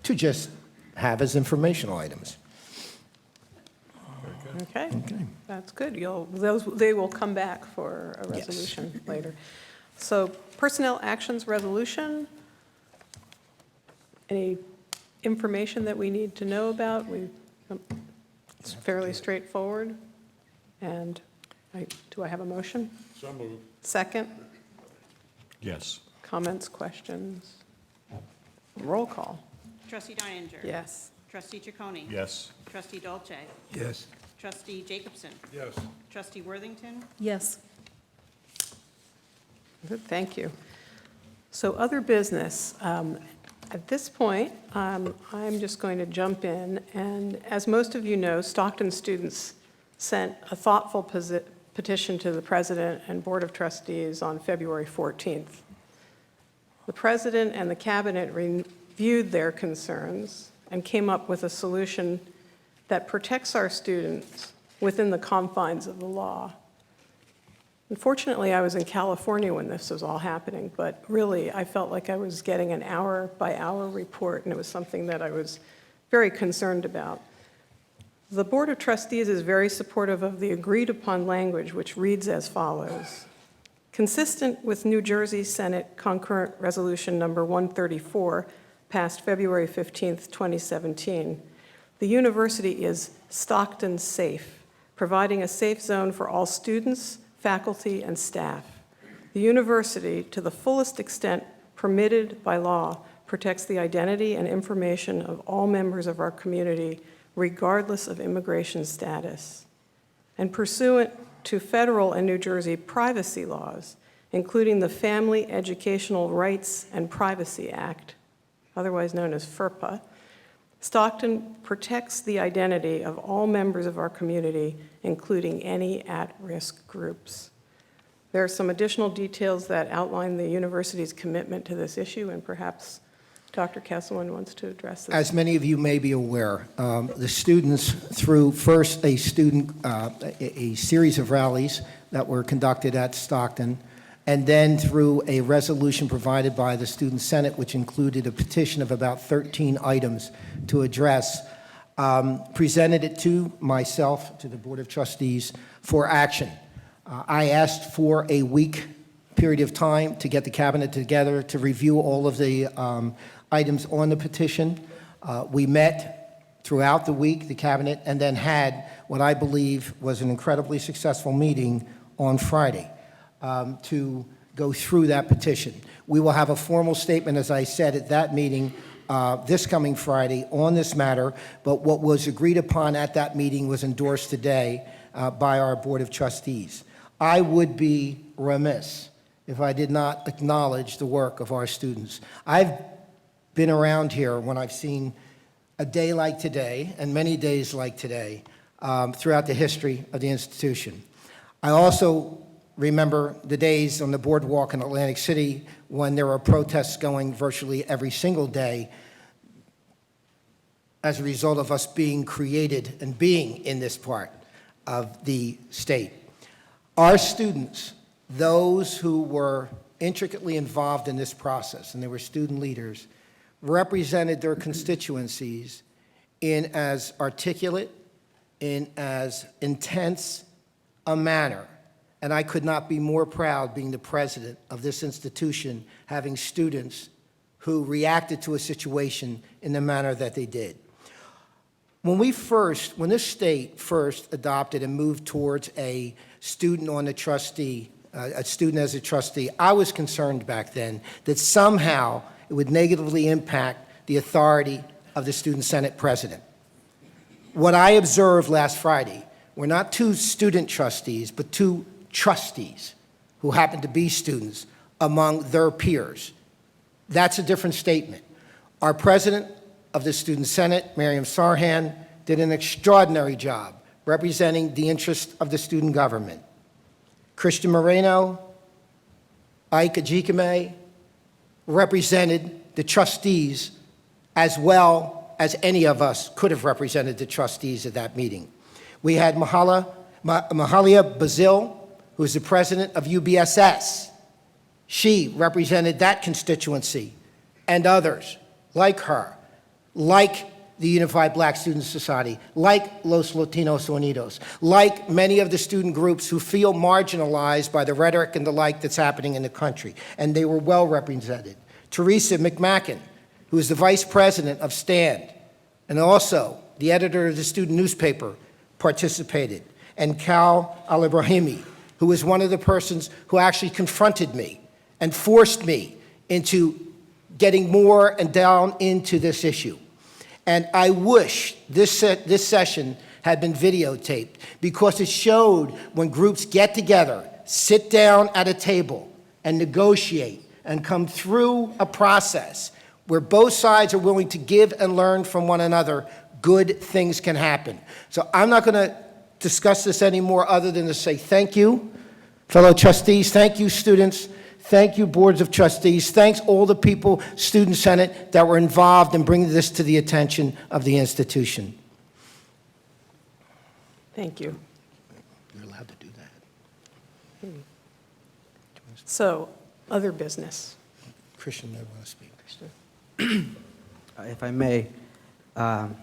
to just have as informational items. Okay, that's good. They will come back for a resolution later. So personnel actions resolution, any information that we need to know about? It's fairly straightforward. And do I have a motion? So moved. Second? Yes. Comments, questions? Roll call. Trustee Deininger. Yes. Trustee Ciccone. Yes. Trustee Dolce. Yes. Trustee Jacobson. Yes. Trustee Worthington. Yes. Good, thank you. So other business. At this point, I'm just going to jump in, and as most of you know, Stockton students sent a thoughtful petition to the President and Board of Trustees on February 14th. The President and the Cabinet reviewed their concerns and came up with a solution that protects our students within the confines of the law. Unfortunately, I was in California when this was all happening, but really, I felt like I was getting an hour-by-hour report, and it was something that I was very concerned about. The Board of Trustees is very supportive of the agreed-upon language, which reads as follows. Consistent with New Jersey Senate Concurrent Resolution Number 134, passed February 15th, 2017, the university is Stockton Safe, providing a safe zone for all students, faculty, and staff. The university, to the fullest extent permitted by law, protects the identity and information of all members of our community, regardless of immigration status. And pursuant to federal and New Jersey privacy laws, including the Family Educational Rights and Privacy Act, otherwise known as FERPA, Stockton protects the identity of all members of our community, including any at-risk groups. There are some additional details that outline the university's commitment to this issue, and perhaps Dr. Kesselman wants to address this. As many of you may be aware, the students, through first a series of rallies that were conducted at Stockton, and then through a resolution provided by the Student Senate, which included a petition of about 13 items to address, presented it to myself, to the Board of Trustees, for action. I asked for a week period of time to get the cabinet together to review all of the items on the petition. We met throughout the week, the cabinet, and then had what I believe was an incredibly successful meeting on Friday to go through that petition. We will have a formal statement, as I said, at that meeting this coming Friday on this matter, but what was agreed upon at that meeting was endorsed today by our Board of Trustees. I would be remiss if I did not acknowledge the work of our students. I've been around here when I've seen a day like today and many days like today throughout the history of the institution. I also remember the days on the boardwalk in Atlantic City when there were protests going virtually every single day as a result of us being created and being in this part of the state. Our students, those who were intricately involved in this process, and they were student leaders, represented their constituencies in as articulate, in as intense a manner. And I could not be more proud, being the president of this institution, having students who reacted to a situation in the manner that they did. When this state first adopted and moved towards a student on the trustee, a student as a trustee, I was concerned back then that somehow it would negatively impact the authority of the Student Senate president. What I observed last Friday were not two student trustees, but two trustees who happened to be students among their peers. That's a different statement. Our president of the Student Senate, Miriam Sarhan, did an extraordinary job representing the interests of the student government. Christian Moreno, Ike Ajikame represented the trustees as well as any of us could have represented the trustees at that meeting. We had Mahalia Bazil, who is the president of UBSS. She represented that constituency and others like her, like the Unified Black Student Society, like Los Latinos Unidos, like many of the student groups who feel marginalized by the rhetoric and the like that's happening in the country, and they were well represented. Teresa McMacken, who is the vice president of STAND, and also the editor of the student newspaper, participated, and Cal Al-Ibrahimi, who was one of the persons who actually confronted me and forced me into getting more and down into this issue. And I wish this session had been videotaped, because it showed when groups get together, sit down at a table, and negotiate, and come through a process where both sides are willing to give and learn from one another, good things can happen. So I'm not going to discuss this anymore other than to say thank you, fellow trustees, thank you, students, thank you, boards of trustees, thanks all the people, Student Senate, that were involved in bringing this to the attention of the institution. Thank you. You're allowed to do that. So, other business. Christian may want to speak. If I may, I'm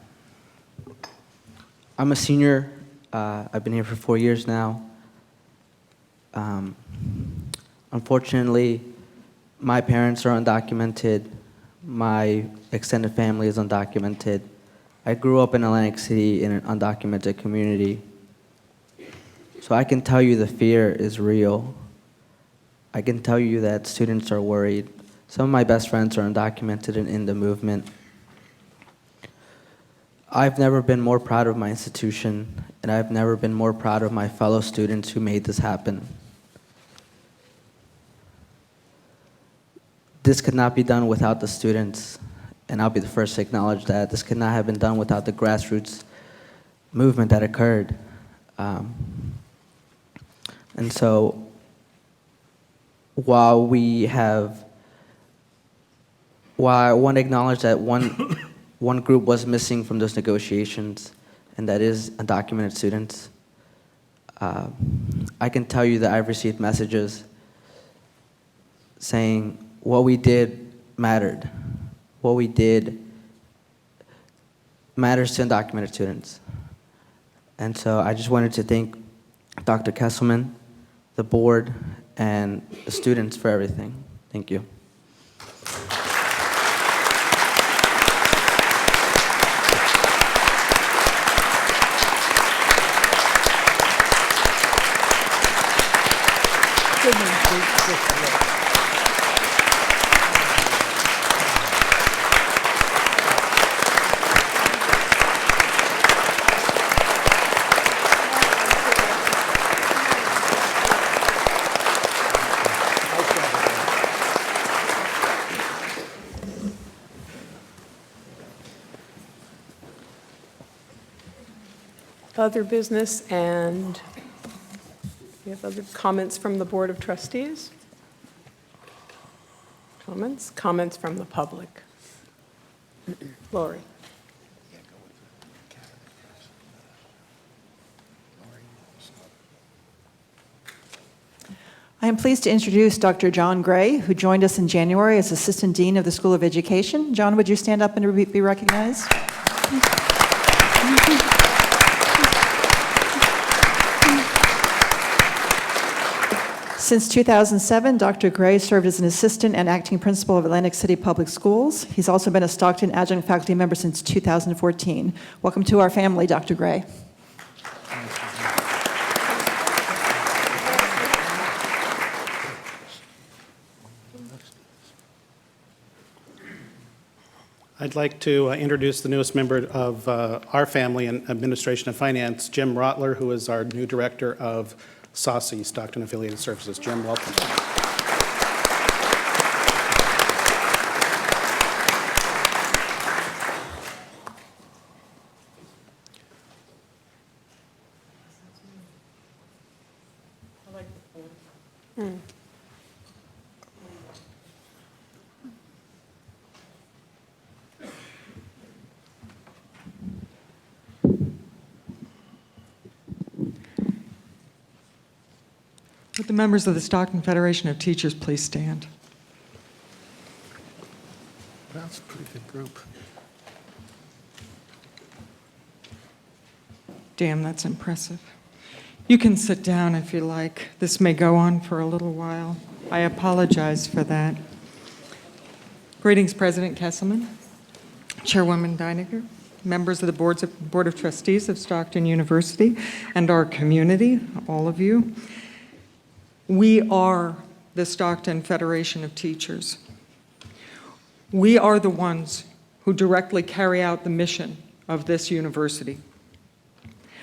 a senior. I've been here for 4 years now. Unfortunately, my parents are undocumented. My extended family is undocumented. I grew up in Atlantic City in an undocumented community. So I can tell you the fear is real. I can tell you that students are worried. Some of my best friends are undocumented and in the movement. I've never been more proud of my institution, and I've never been more proud of my fellow students who made this happen. This could not be done without the students, and I'll be the first to acknowledge that. This could not have been done without the grassroots movement that occurred. And so, while I want to acknowledge that one group was missing from those negotiations, and that is undocumented students, I can tell you that I've received messages saying what we did mattered. What we did matters to undocumented students. And so I just wanted to thank Dr. Kesselman, the board, and the students for everything. Thank you. Other business, and we have other comments from the Board of Trustees? Comments? Comments from the public? Lori? I am pleased to introduce Dr. John Gray, who joined us in January as Assistant Dean of the School of Education. John, would you stand up and be recognized? Since 2007, Dr. Gray served as an assistant and acting principal of Atlantic City Public Schools. He's also been a Stockton adjunct faculty member since 2014. Welcome to our family, Dr. Gray. I'd like to introduce the newest member of our family in Administration and Finance, Jim Rotler, who is our new Director of SASE, Stockton Affiliated Services. Jim, welcome. Would the members of the Stockton Federation of Teachers please stand? That's a pretty good group. Damn, that's impressive. You can sit down if you like. This may go on for a little while. I apologize for that. Greetings, President Kesselman, Chairwoman Deininger, members of the Board of Trustees of Stockton University, and our community, all of you. We are the Stockton Federation of Teachers. We are the ones who directly carry out the mission of this university.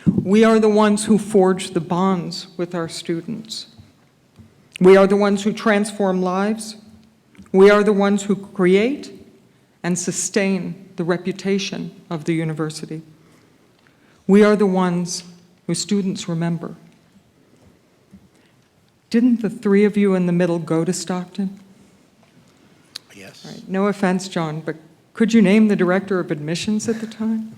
We are the ones who forge the bonds with our students. We are the ones who transform lives. We are the ones who create and sustain the reputation of the university. We are the ones who students remember. Didn't the three of you in the middle go to Stockton? Yes. Right. No offense, John, but could you name the director of admissions at the time?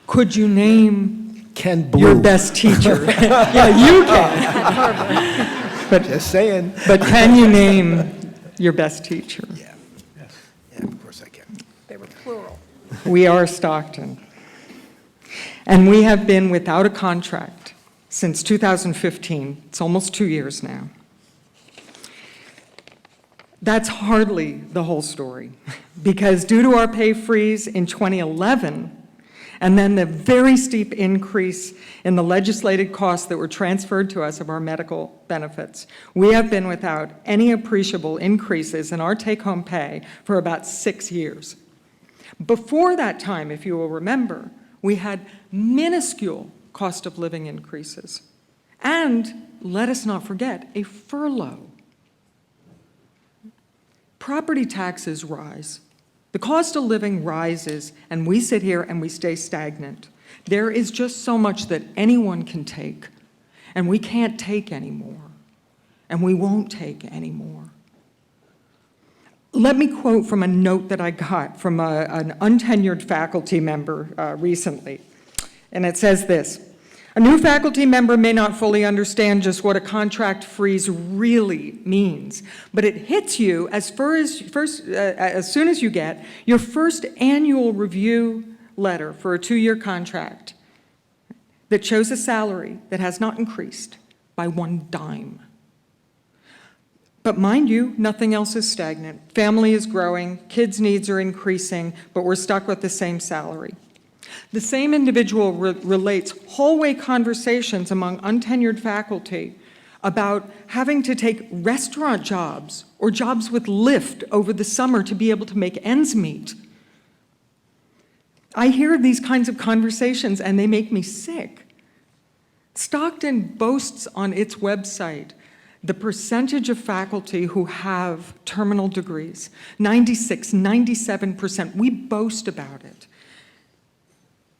Could you name Ken Blue. your best teacher? Yeah, you can. But, Just saying. but can you name your best teacher? Yeah. Yeah, of course I can. They were plural. We are Stockton. And we have been without a contract since 2015. It's almost 2 years now. That's hardly the whole story, because due to our pay freeze in 2011, and then the very steep increase in the legislated costs that were transferred to us of our medical benefits, we have been without any appreciable increases in our take-home pay for about 6 years. Before that time, if you will remember, we had minuscule cost of living increases. And, let us not forget, a furlough. Property taxes rise. The cost of living rises, and we sit here and we stay stagnant. There is just so much that anyone can take, and we can't take anymore, and we won't take anymore. Let me quote from a note that I got from an untenured faculty member recently, and it says this: "A new faculty member may not fully understand just what a contract freeze really means, but it hits you as soon as you get your first annual review letter for a 2-year contract that shows a salary that has not increased by 1 dime. But mind you, nothing else is stagnant. Family is growing, kids' needs are increasing, but we're stuck with the same salary." The same individual relates hallway conversations among untenured faculty about having to take restaurant jobs or jobs with Lyft over the summer to be able to make ends meet. I hear these kinds of conversations and they make me sick. Stockton boasts on its website the percentage of faculty who have terminal degrees, 96, 97%. We boast about it.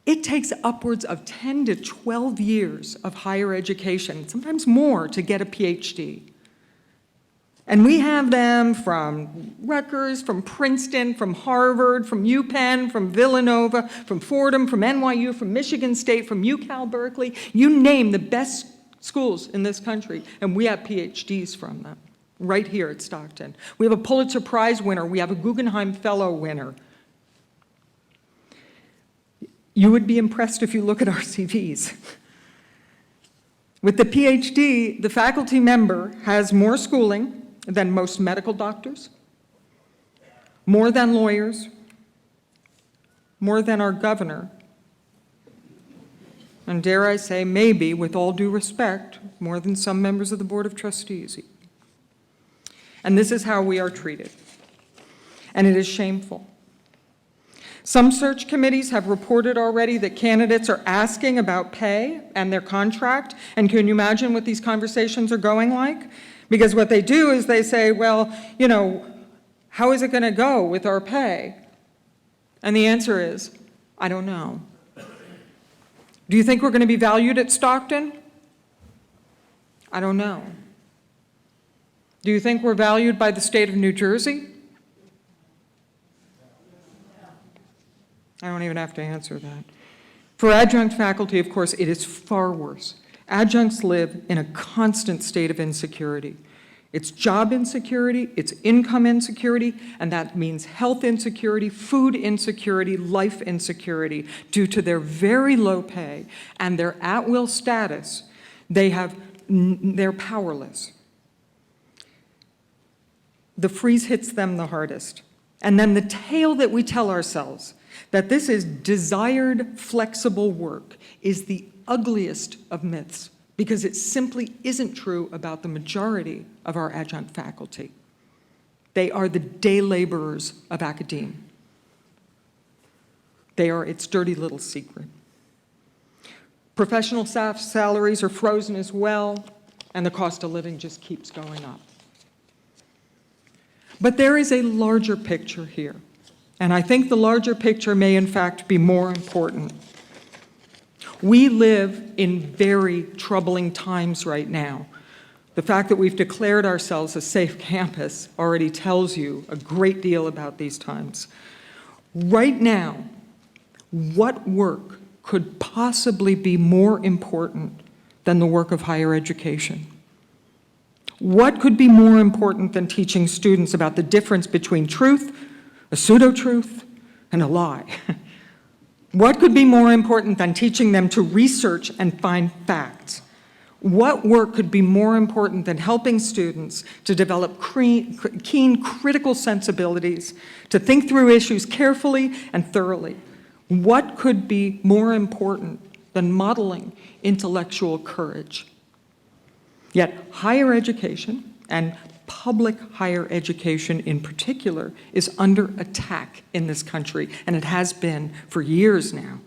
It takes upwards of 10 to 12 years of higher education, sometimes more, to get a PhD. And we have them from Rutgers, from Princeton, from Harvard, from UPenn, from Villanova, from Fordham, from NYU, from Michigan State, from UCal Berkeley. You name the best schools in this country, and we have PhDs from them, right here at Stockton. We have a Pulitzer Prize winner. We have a Guggenheim Fellow winner. You would be impressed if you look at our CVs. With the PhD, the faculty member has more schooling than most medical doctors, more than lawyers, more than our governor, and dare I say, maybe, with all due respect, more than some members of the Board of Trustees. And this is how we are treated. And it is shameful. Some search committees have reported already that candidates are asking about pay and their contract, and can you imagine what these conversations are going like? Because what they do is they say, well, you know, how is it going to go with our pay? And the answer is, I don't know. Do you think we're going to be valued at Stockton? I don't know. Do you think we're valued by the state of New Jersey? I don't even have to answer that. For adjunct faculty, of course, it is far worse. Adjuncts live in a constant state of insecurity. It's job insecurity, it's income insecurity, and that means health insecurity, food insecurity, life insecurity. Due to their very low pay and their at-will status, they're powerless. The freeze hits them the hardest. And then the tale that we tell ourselves, that this is desired, flexible work, is the ugliest of myths, because it simply isn't true about the majority of our adjunct faculty. They are the day laborers of academia. They are its dirty little secret. Professional staff salaries are frozen as well, and the cost of living just keeps going up. But there is a larger picture here, and I think the larger picture may in fact be more important. We live in very troubling times right now. The fact that we've declared ourselves a safe campus already tells you a great deal about these times. Right now, what work could possibly be more important than the work of higher education? What could be more important than teaching students about the difference between truth, a pseudo-truth, and a lie? What could be more important than teaching them to research and find facts? What work could be more important than helping students to develop keen critical sensibilities, to think through issues carefully and thoroughly? What could be more important than modeling intellectual courage? Yet higher education, and public higher education in particular, is under attack in this country, and it has been for years now.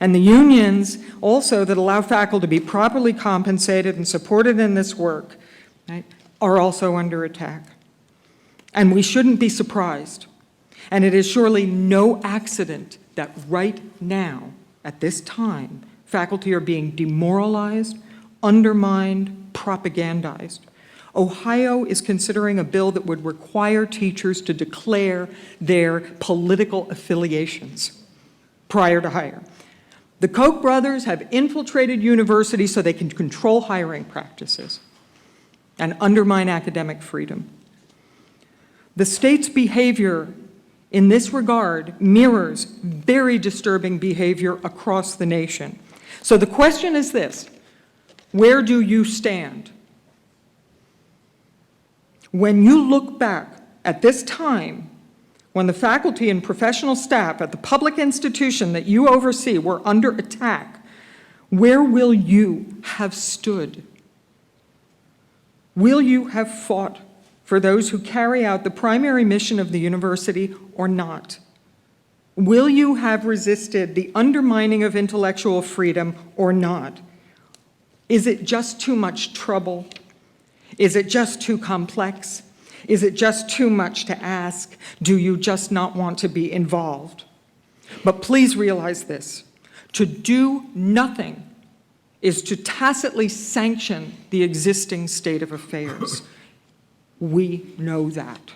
And the unions also that allow faculty to be properly compensated and supported in this work, right, are also under attack. And we shouldn't be surprised. And it is surely no accident that right now, at this time, faculty are being demoralized, undermined, propagandized. Ohio is considering a bill that would require teachers to declare their political affiliations prior to hire. The Koch brothers have infiltrated universities so they can control hiring practices and undermine academic freedom. The state's behavior in this regard mirrors very disturbing behavior across the nation. So the question is this: where do you stand? When you look back at this time, when the faculty and professional staff at the public institution that you oversee were under attack, where will you have stood? Will you have fought for those who carry out the primary mission of the university or not? Will you have resisted the undermining of intellectual freedom or not? Is it just too much trouble? Is it just too complex? Is it just too much to ask? Do you just not want to be involved? But please realize this: to do nothing is to tacitly sanction the existing state of affairs. We know that.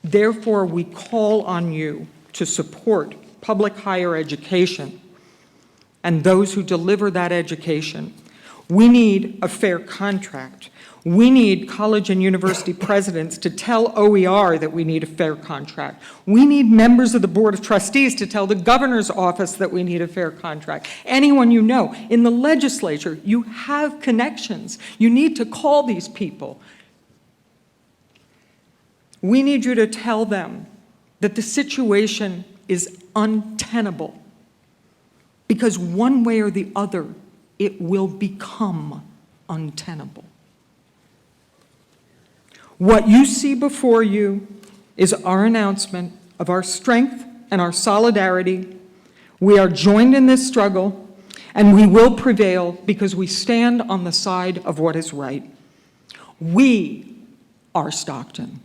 Therefore, we call on you to support public higher education and those who deliver that education. We need a fair contract. We need college and university presidents to tell OER that we need a fair contract. We need members of the Board of Trustees to tell the governor's office that we need a fair contract. Anyone you know. In the legislature, you have connections. You need to call these people. We need you to tell them that the situation is untenable, because one way or the other, it will become untenable. What you see before you is our announcement of our strength and our solidarity. We are joined in this struggle, and we will prevail because we stand on the side of what is right. We are Stockton.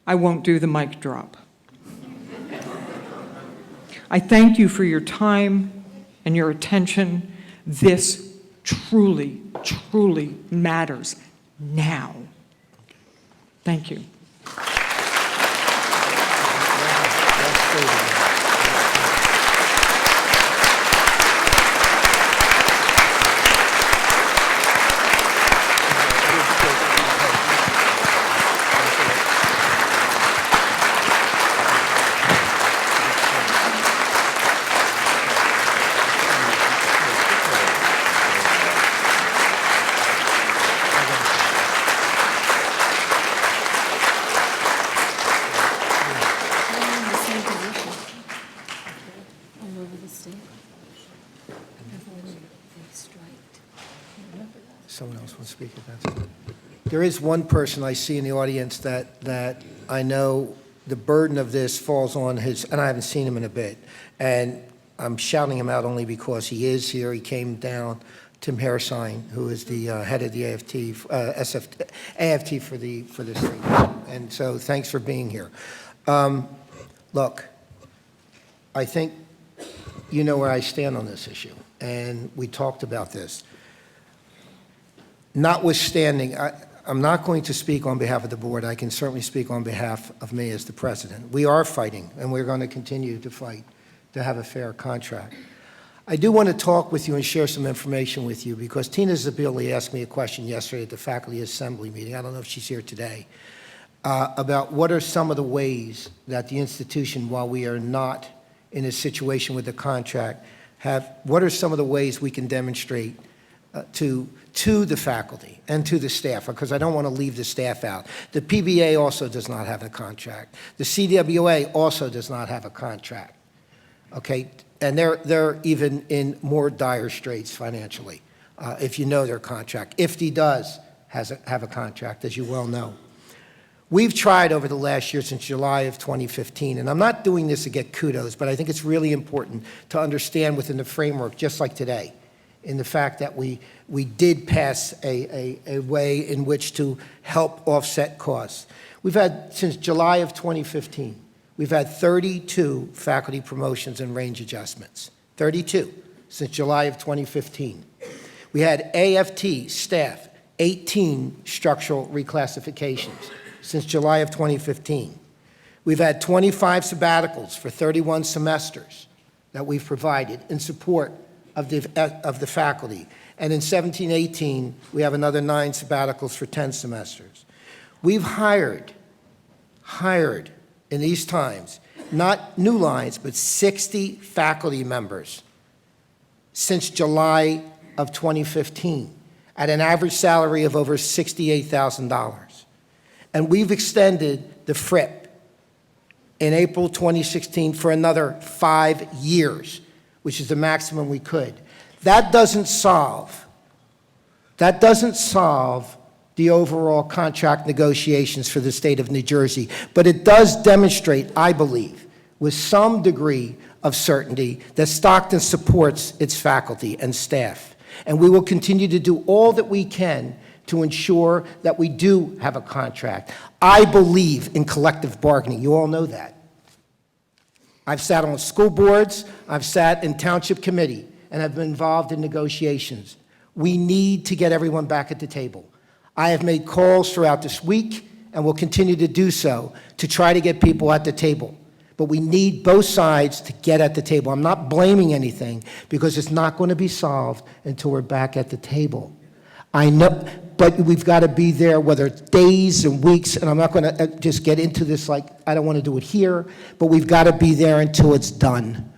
I won't do the mic drop. I thank you for your time and your attention. This truly, truly matters now. Thank you. There is one person I see in the audience that I know the burden of this falls on his, and I haven't seen him in a bit. And I'm shouting him out only because he is here. He came down, Tim Hairsine, who is the head of the AFT for the state. And so thanks for being here. Look, I think you know where I stand on this issue, and we talked about this. Notwithstanding, I'm not going to speak on behalf of the board. I can certainly speak on behalf of me as the president. We are fighting, and we're going to continue to fight to have a fair contract. I do want to talk with you and share some information with you because Tina Zabili asked me a question yesterday at the faculty assembly meeting. I don't know if she's here today, about what are some of the ways that the institution, while we are not in a situation with the contract, what are some of the ways we can demonstrate to the faculty and to the staff, because I don't want to leave the staff out. The PBA also does not have a contract. The CWA also does not have a contract, okay? And they're even in more dire straits financially, if you know their contract. IFTI does have a contract, as you well know. We've tried over the last year, since July of 2015, and I'm not doing this to get kudos, but I think it's really important to understand within the framework, just like today, in the fact that we did pass a way in which to help offset costs. We've had, since July of 2015, we've had 32 faculty promotions and range adjustments. 32 since July of 2015. We had AFT staff, 18 structural reclassifications since July of 2015. We've had 25 sabbaticals for 31 semesters that we've provided in support of the faculty. And in 17-18, we have another 9 sabbaticals for 10 semesters. We've hired in these times, not new lines, but 60 faculty members since July of 2015 at an average salary of over $68,000. And we've extended the FRIP in April 2016 for another 5 years, which is the maximum we could. That doesn't solve the overall contract negotiations for the state of New Jersey, but it does demonstrate, I believe, with some degree of certainty that Stockton supports its faculty and staff. And we will continue to do all that we can to ensure that we do have a contract. I believe in collective bargaining. You all know that. I've sat on school boards, I've sat in township committee, and I've been involved in negotiations. We need to get everyone back at the table. I have made calls throughout this week and will continue to do so to try to get people at the table. But we need both sides to get at the table. I'm not blaming anything because it's not going to be solved until we're back at the table. I know, but we've got to be there, whether it's days and weeks, and I'm not going to just get into this like I don't want to do it here, but we've got to be there until it's done.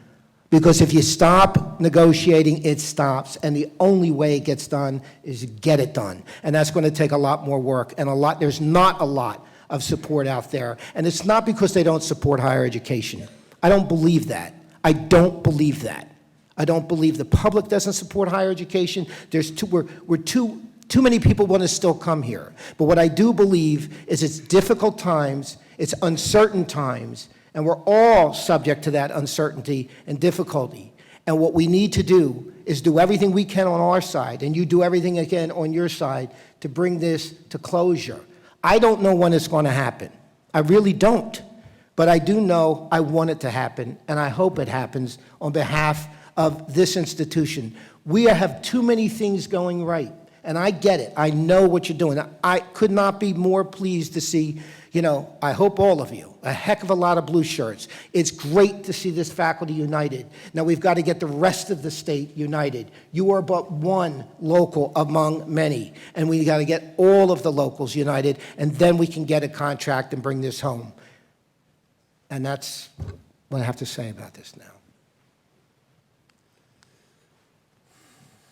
Because if you stop negotiating, it stops, and the only way it gets done is to get it done. And that's going to take a lot more work, and there's not a lot of support out there. And it's not because they don't support higher education. I don't believe that. I don't believe that. I don't believe the public doesn't support higher education. We're too many people want to still come here. But what I do believe is it's difficult times, it's uncertain times, and we're all subject to that uncertainty and difficulty. And what we need to do is do everything we can on our side, and you do everything again on your side to bring this to closure. I don't know when it's going to happen. I really don't. But I do know I want it to happen, and I hope it happens on behalf of this institution. We have too many things going right, and I get it. I know what you're doing. I could not be more pleased to see, I hope all of you, a heck of a lot of blue shirts. It's great to see this faculty united. Now we've got to get the rest of the state united. You are but one local among many, and we got to get all of the locals united, and then we can get a contract and bring this home. And that's what I have to say about this now.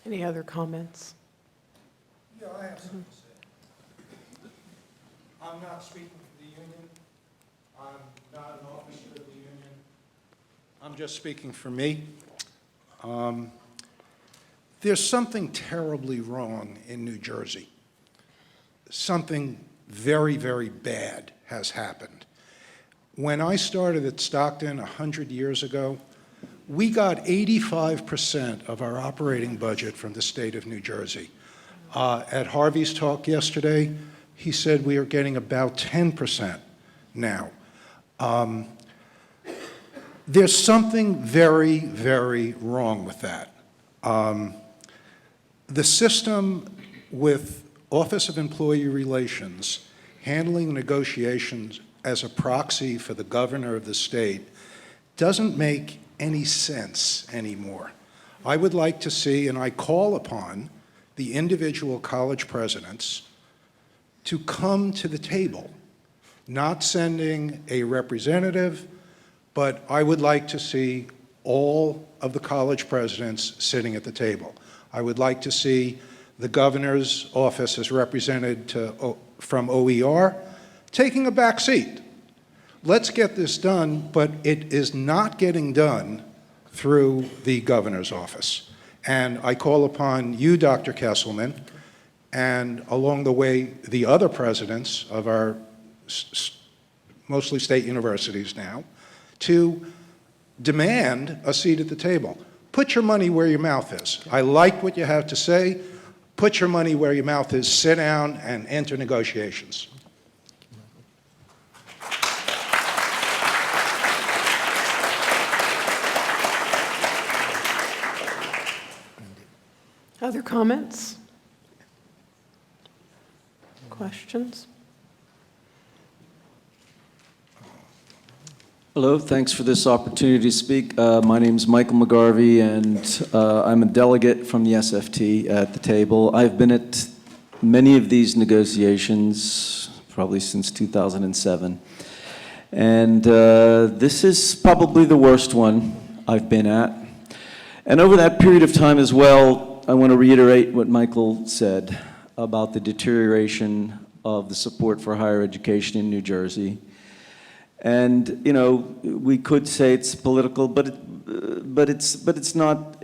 Any other comments? Yeah, I have something to say. I'm not speaking for the union. I'm not an officer of the union. I'm just speaking for me. There's something terribly wrong in New Jersey. something very, very bad has happened. When I started at Stockton 100 years ago, we got 85% of our operating budget from the state of New Jersey. At Harvey's talk yesterday, he said we are getting about 10% now. There's something very, very wrong with that. The system with Office of Employee Relations handling negotiations as a proxy for the governor of the state doesn't make any sense anymore. I would like to see, and I call upon the individual college presidents to come to the table, not sending a representative, but I would like to see all of the college presidents sitting at the table. I would like to see the governor's office as represented from OER taking a back seat. Let's get this done, but it is not getting done through the governor's office. And I call upon you, Dr. Kesselman, and along the way, the other presidents of our mostly state universities now, to demand a seat at the table. Put your money where your mouth is. I like what you have to say. Put your money where your mouth is. Sit down and enter negotiations. Other comments? Questions? Hello, thanks for this opportunity to speak. My name is Michael McGarvey, and I'm a delegate from the SFT at the table. I've been at many of these negotiations, probably since 2007. And this is probably the worst one I've been at. And over that period of time as well, I want to reiterate what Michael said about the deterioration of the support for higher education in New Jersey. And you know, we could say it's political, but it's not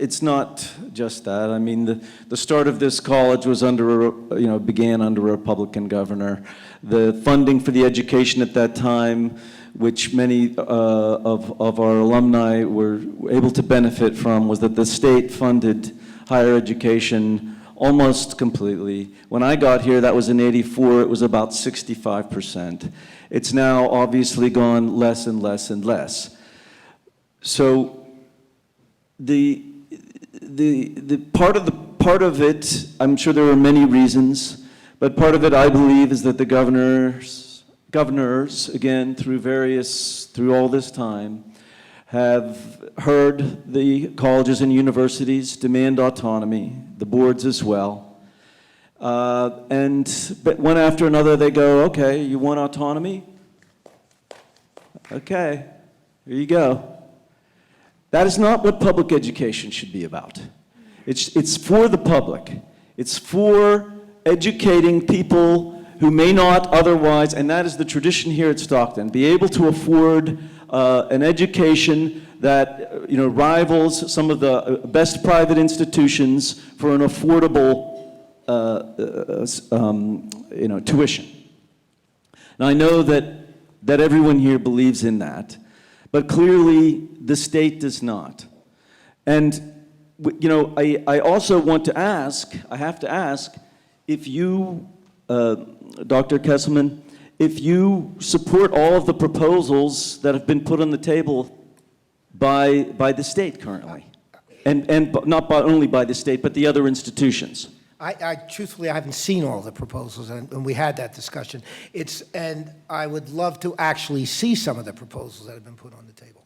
just that. I mean, the start of this college was began under a Republican governor. The funding for the education at that time, which many of our alumni were able to benefit from, was that the state funded higher education almost completely. When I got here, that was in '84, it was about 65%. It's now obviously gone less and less and less. So the part of it, I'm sure there are many reasons, but part of it I believe is that the governors, again, through all this time, have heard the colleges and universities demand autonomy, the boards as well. But one after another they go, okay, you want autonomy? Okay, here you go. That is not what public education should be about. It's for the public. It's for educating people who may not otherwise, and that is the tradition here at Stockton, be able to afford an education that rivals some of the best private institutions for an affordable tuition. Now I know that everyone here believes in that, but clearly the state does not. And I also want to ask, I have to ask, if you, Dr. Kesselman, if you support all of the proposals that have been put on the table by the state currently, and not only by the state, but the other institutions. Truthfully, I haven't seen all the proposals, and we had that discussion. And I would love to actually see some of the proposals that have been put on the table.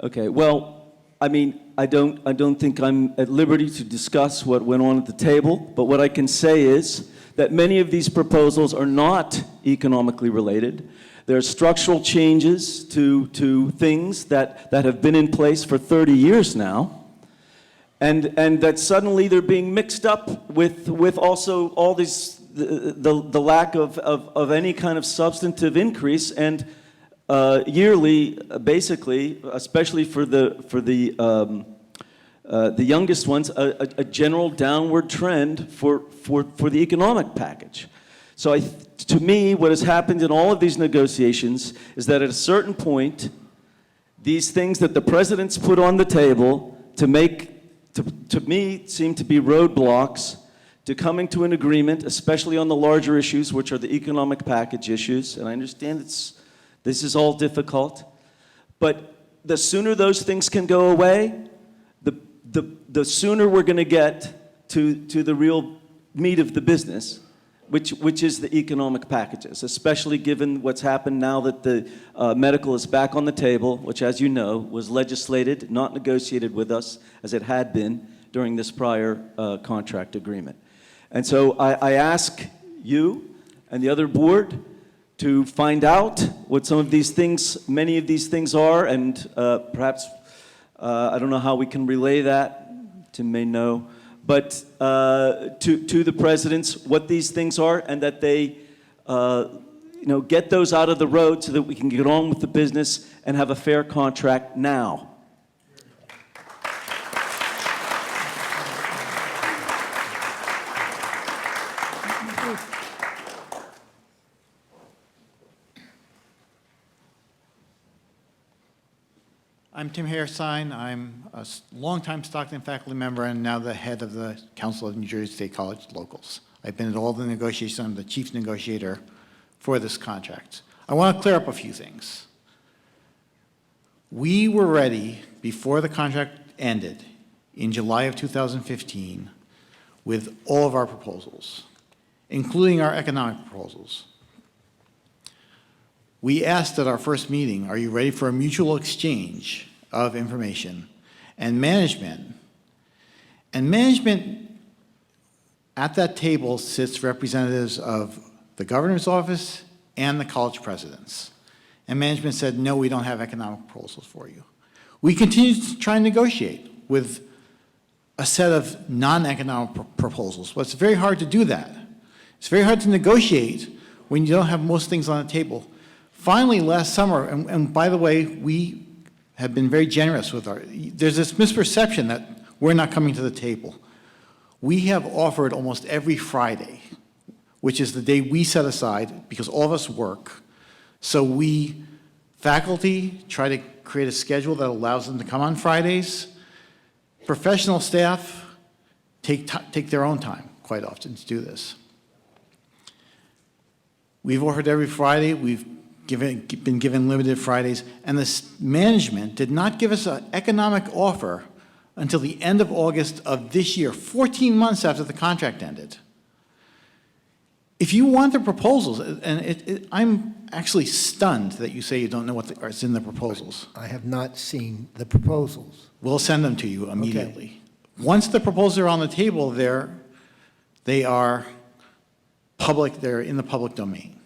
Okay, well, I mean, I don't think I'm at liberty to discuss what went on at the table, but what I can say is that many of these proposals are not economically related. There are structural changes to things that have been in place for 30 years now, and that suddenly they're being mixed up with also all these the lack of any kind of substantive increase, and yearly, basically, especially for the youngest ones, a general downward trend for the economic package. So to me, what has happened in all of these negotiations is that at a certain point, these things that the president's put on the table to me, seem to be roadblocks to coming to an agreement, especially on the larger issues, which are the economic package issues. And I understand this is all difficult. But the sooner those things can go away, the sooner we're going to get to the real meat of the business, which is the economic packages, especially given what's happened now that the medical is back on the table, which, as you know, was legislated, not negotiated with us, as it had been during this prior contract agreement. And so I ask you and the other board to find out what some of these things, many of these things are, and perhaps, I don't know how we can relay that, Tim may know, but to the presidents what these things are, and that they get those out of the road so that we can get on with the business and have a fair contract now. I'm Tim Hairstein. I'm a longtime Stockton faculty member and now the head of the Council of New Jersey State College Locals. I've been at all the negotiations. I'm the chief negotiator for this contract. I want to clear up a few things. We were ready before the contract ended in July of 2015 with all of our proposals, including our economic proposals. We asked at our first meeting, are you ready for a mutual exchange of information? And management at that table sits representatives of the governor's office and the college presidents. And management said, no, we don't have economic proposals for you. We continued to try and negotiate with a set of non-economic proposals, but it's very hard to do that. It's very hard to negotiate when you don't have most things on the table. Finally, last summer, and by the way, we have been very generous with there's this misperception that we're not coming to the table. We have offered almost every Friday, which is the day we set aside because all of us work. So faculty try to create a schedule that allows them to come on Fridays. Professional staff take their own time quite often to do this. We've offered every Friday. We've been given limited Fridays, and this management did not give us an economic offer until the end of August of this year, 14 months after the contract ended. If you want the proposals, and I'm actually stunned that you say you don't know what's in the proposals. I have not seen the proposals. We'll send them to you immediately. Okay. Once the proposals are on the table, they are public, they're in the public domain.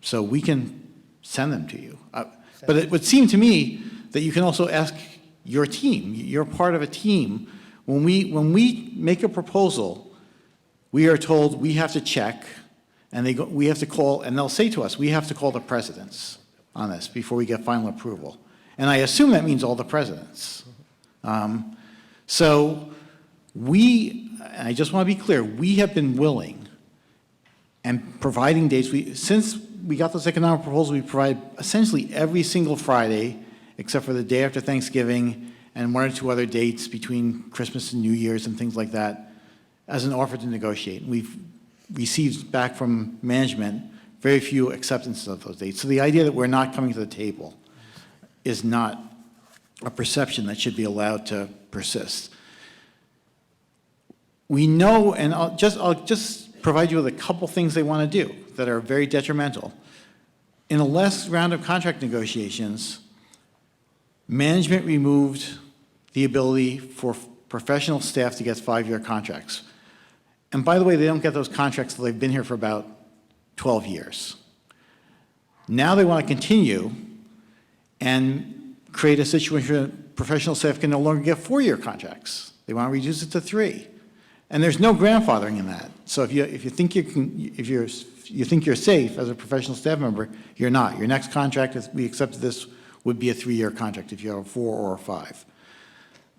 So we can send them to you. But it would seem to me that you can also ask your team. You're part of a team. When we make a proposal, we are told we have to check, and we have to call, and they'll say to us, we have to call the presidents on this before we get final approval. And I assume that means all the presidents. So I just want to be clear, we have been willing and providing dates. Since we got those economic proposals, we provide essentially every single Friday, except for the day after Thanksgiving and one or two other dates between Christmas and New Year's and things like that, as an offer to negotiate. We've received back from management very few acceptances of those dates. So the idea that we're not coming to the table is not a perception that should be allowed to persist. We know, and I'll just provide you with a couple things they want to do that are very detrimental. In the last round of contract negotiations, management removed the ability for professional staff to get 5-year contracts. And by the way, they don't get those contracts until they've been here for about 12 years. Now they want to continue and create a situation where professional staff can no longer get 4-year contracts. They want to reduce it to 3. And there's no grandfathering in that. So if you think you think you're safe as a professional staff member, you're not. Your next contract, if we accepted this, would be a 3-year contract if you have a 4 or a 5.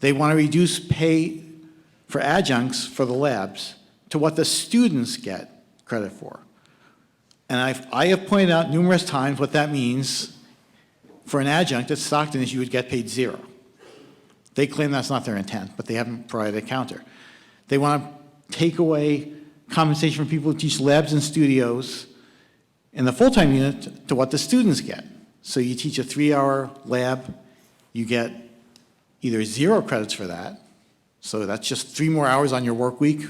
They want to reduce pay for adjuncts for the labs to what the students get credit for. And I have pointed out numerous times what that means for an adjunct at Stockton is you would get paid zero. They claim that's not their intent, but they haven't provided a counter. They want to take away compensation from people who teach labs and studios in the full-time unit to what the students get. So you teach a 3-hour lab, you get either 0 credits for that, so that's just 3 more hours on your work week,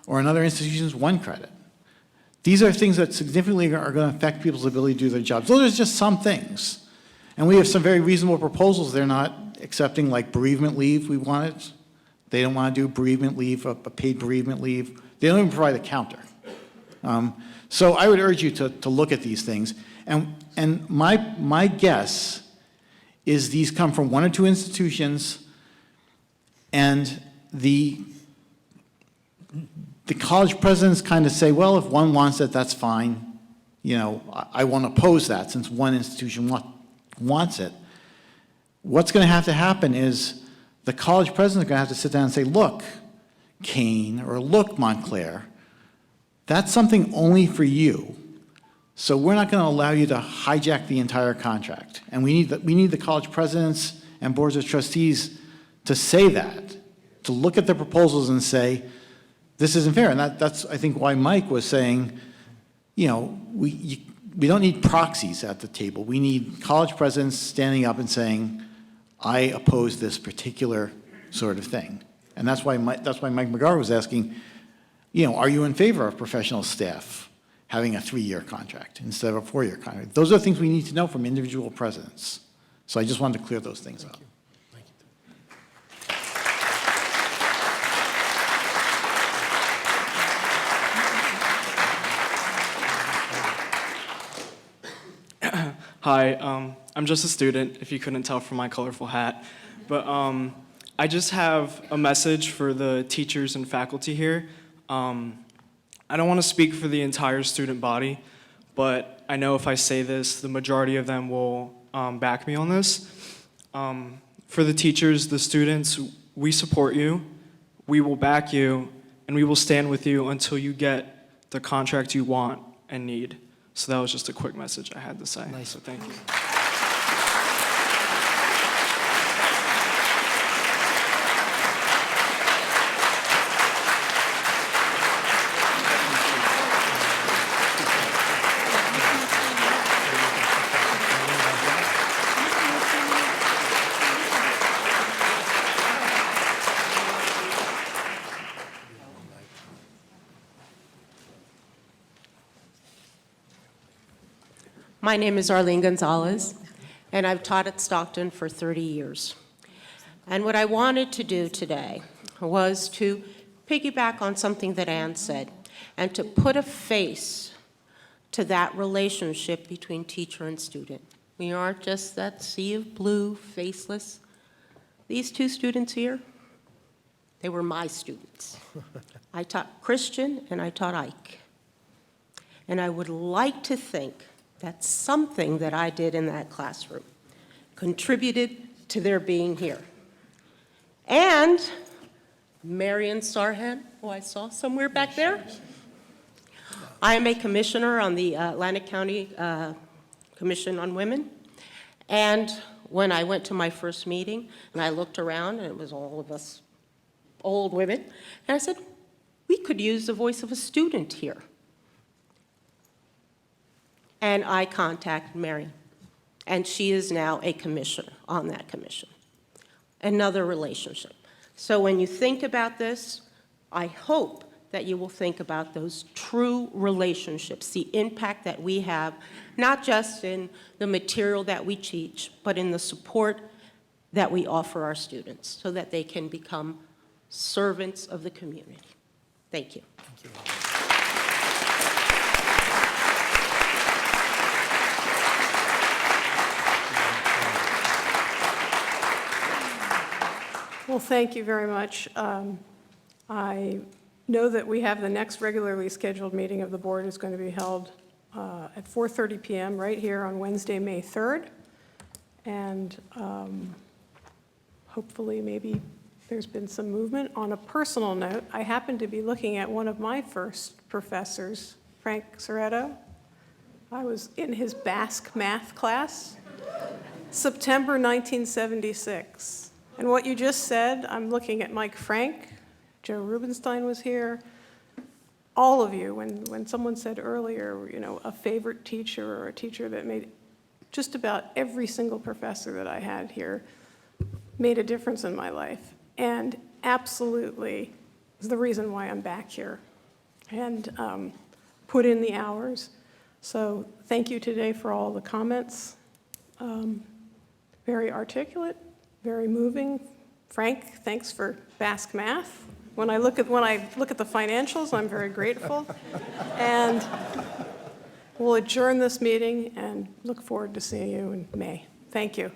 or in other institutions, 1 credit. These are things that significantly are going to affect people's ability to do their jobs. Those are just some things. And we have some very reasonable proposals they're not accepting, like bereavement leave, we want it. They don't want to do bereavement leave, a paid bereavement leave. They don't even provide a counter. So I would urge you to look at these things. And my guess is these come from 1 or 2 institutions, and the college presidents kind of say, well, if one wants it, that's fine. You know, I won't oppose that since one institution wants it. What's going to have to happen is the college presidents are going to have to sit down and say, look, Kane, or look, Montclair, that's something only for you. So we're not going to allow you to hijack the entire contract. And we need the college presidents and boards of trustees to say that, to look at the proposals and say, this isn't fair. And that's, I think, why Mike was saying, you know, we don't need proxies at the table. We need college presidents standing up and saying, I oppose this particular sort of thing. And that's why Mike McGarvey was asking, you know, are you in favor of professional staff having a 3-year contract instead of a 4-year contract? Those are things we need to know from individual presidents. So I just wanted to clear those things up. Hi, I'm just a student, if you couldn't tell from my colorful hat. But I just have a message for the teachers and faculty here. I don't want to speak for the entire student body, but I know if I say this, the majority of them will back me on this. For the teachers, the students, we support you, we will back you, and we will stand with you until you get the contract you want and need. So that was just a quick message I had to say. Nice. So thank you. My name is Arlene Gonzalez, and I've taught at Stockton for 30 years. And what I wanted to do today was to piggyback on something that Ann said, and to put a face to that relationship between teacher and student. We aren't just that sea of blue, faceless. These 2 students here, they were my students. I taught Christian and I taught Ike. And I would like to think that something that I did in that classroom contributed to their being here. And Marion Sarhan, who I saw somewhere back there. I am a commissioner on the Atlantic County Commission on Women. And when I went to my first meeting and I looked around and it was all of us old women, and I said, we could use the voice of a student here. And I contacted Mary, and she is now a commissioner on that commission. Another relationship. So when you think about this, I hope that you will think about those true relationships, the impact that we have, not just in the material that we teach, but in the support that we offer our students so that they can become servants of the community. Thank you. Thank you. Well, thank you very much. I know that we have the next regularly scheduled meeting of the board is going to be held at 4:30 p.m. right here on Wednesday, May 3rd. And hopefully maybe there's been some movement. On a personal note, I happen to be looking at one of my first professors, Frank Soretto, I was in his Basque math class, September 1976. And what you just said, I'm looking at Mike Frank, Joe Rubenstein was here, all of you, when someone said earlier, you know, a favorite teacher or a teacher that made just about every single professor that I had here made a difference in my life. And absolutely is the reason why I'm back here and put in the hours. So thank you today for all the comments. Very articulate, very moving. Frank, thanks for Basque math. When I look at the financials, I'm very grateful. And we'll adjourn this meeting and look forward to seeing you in May. Thank you.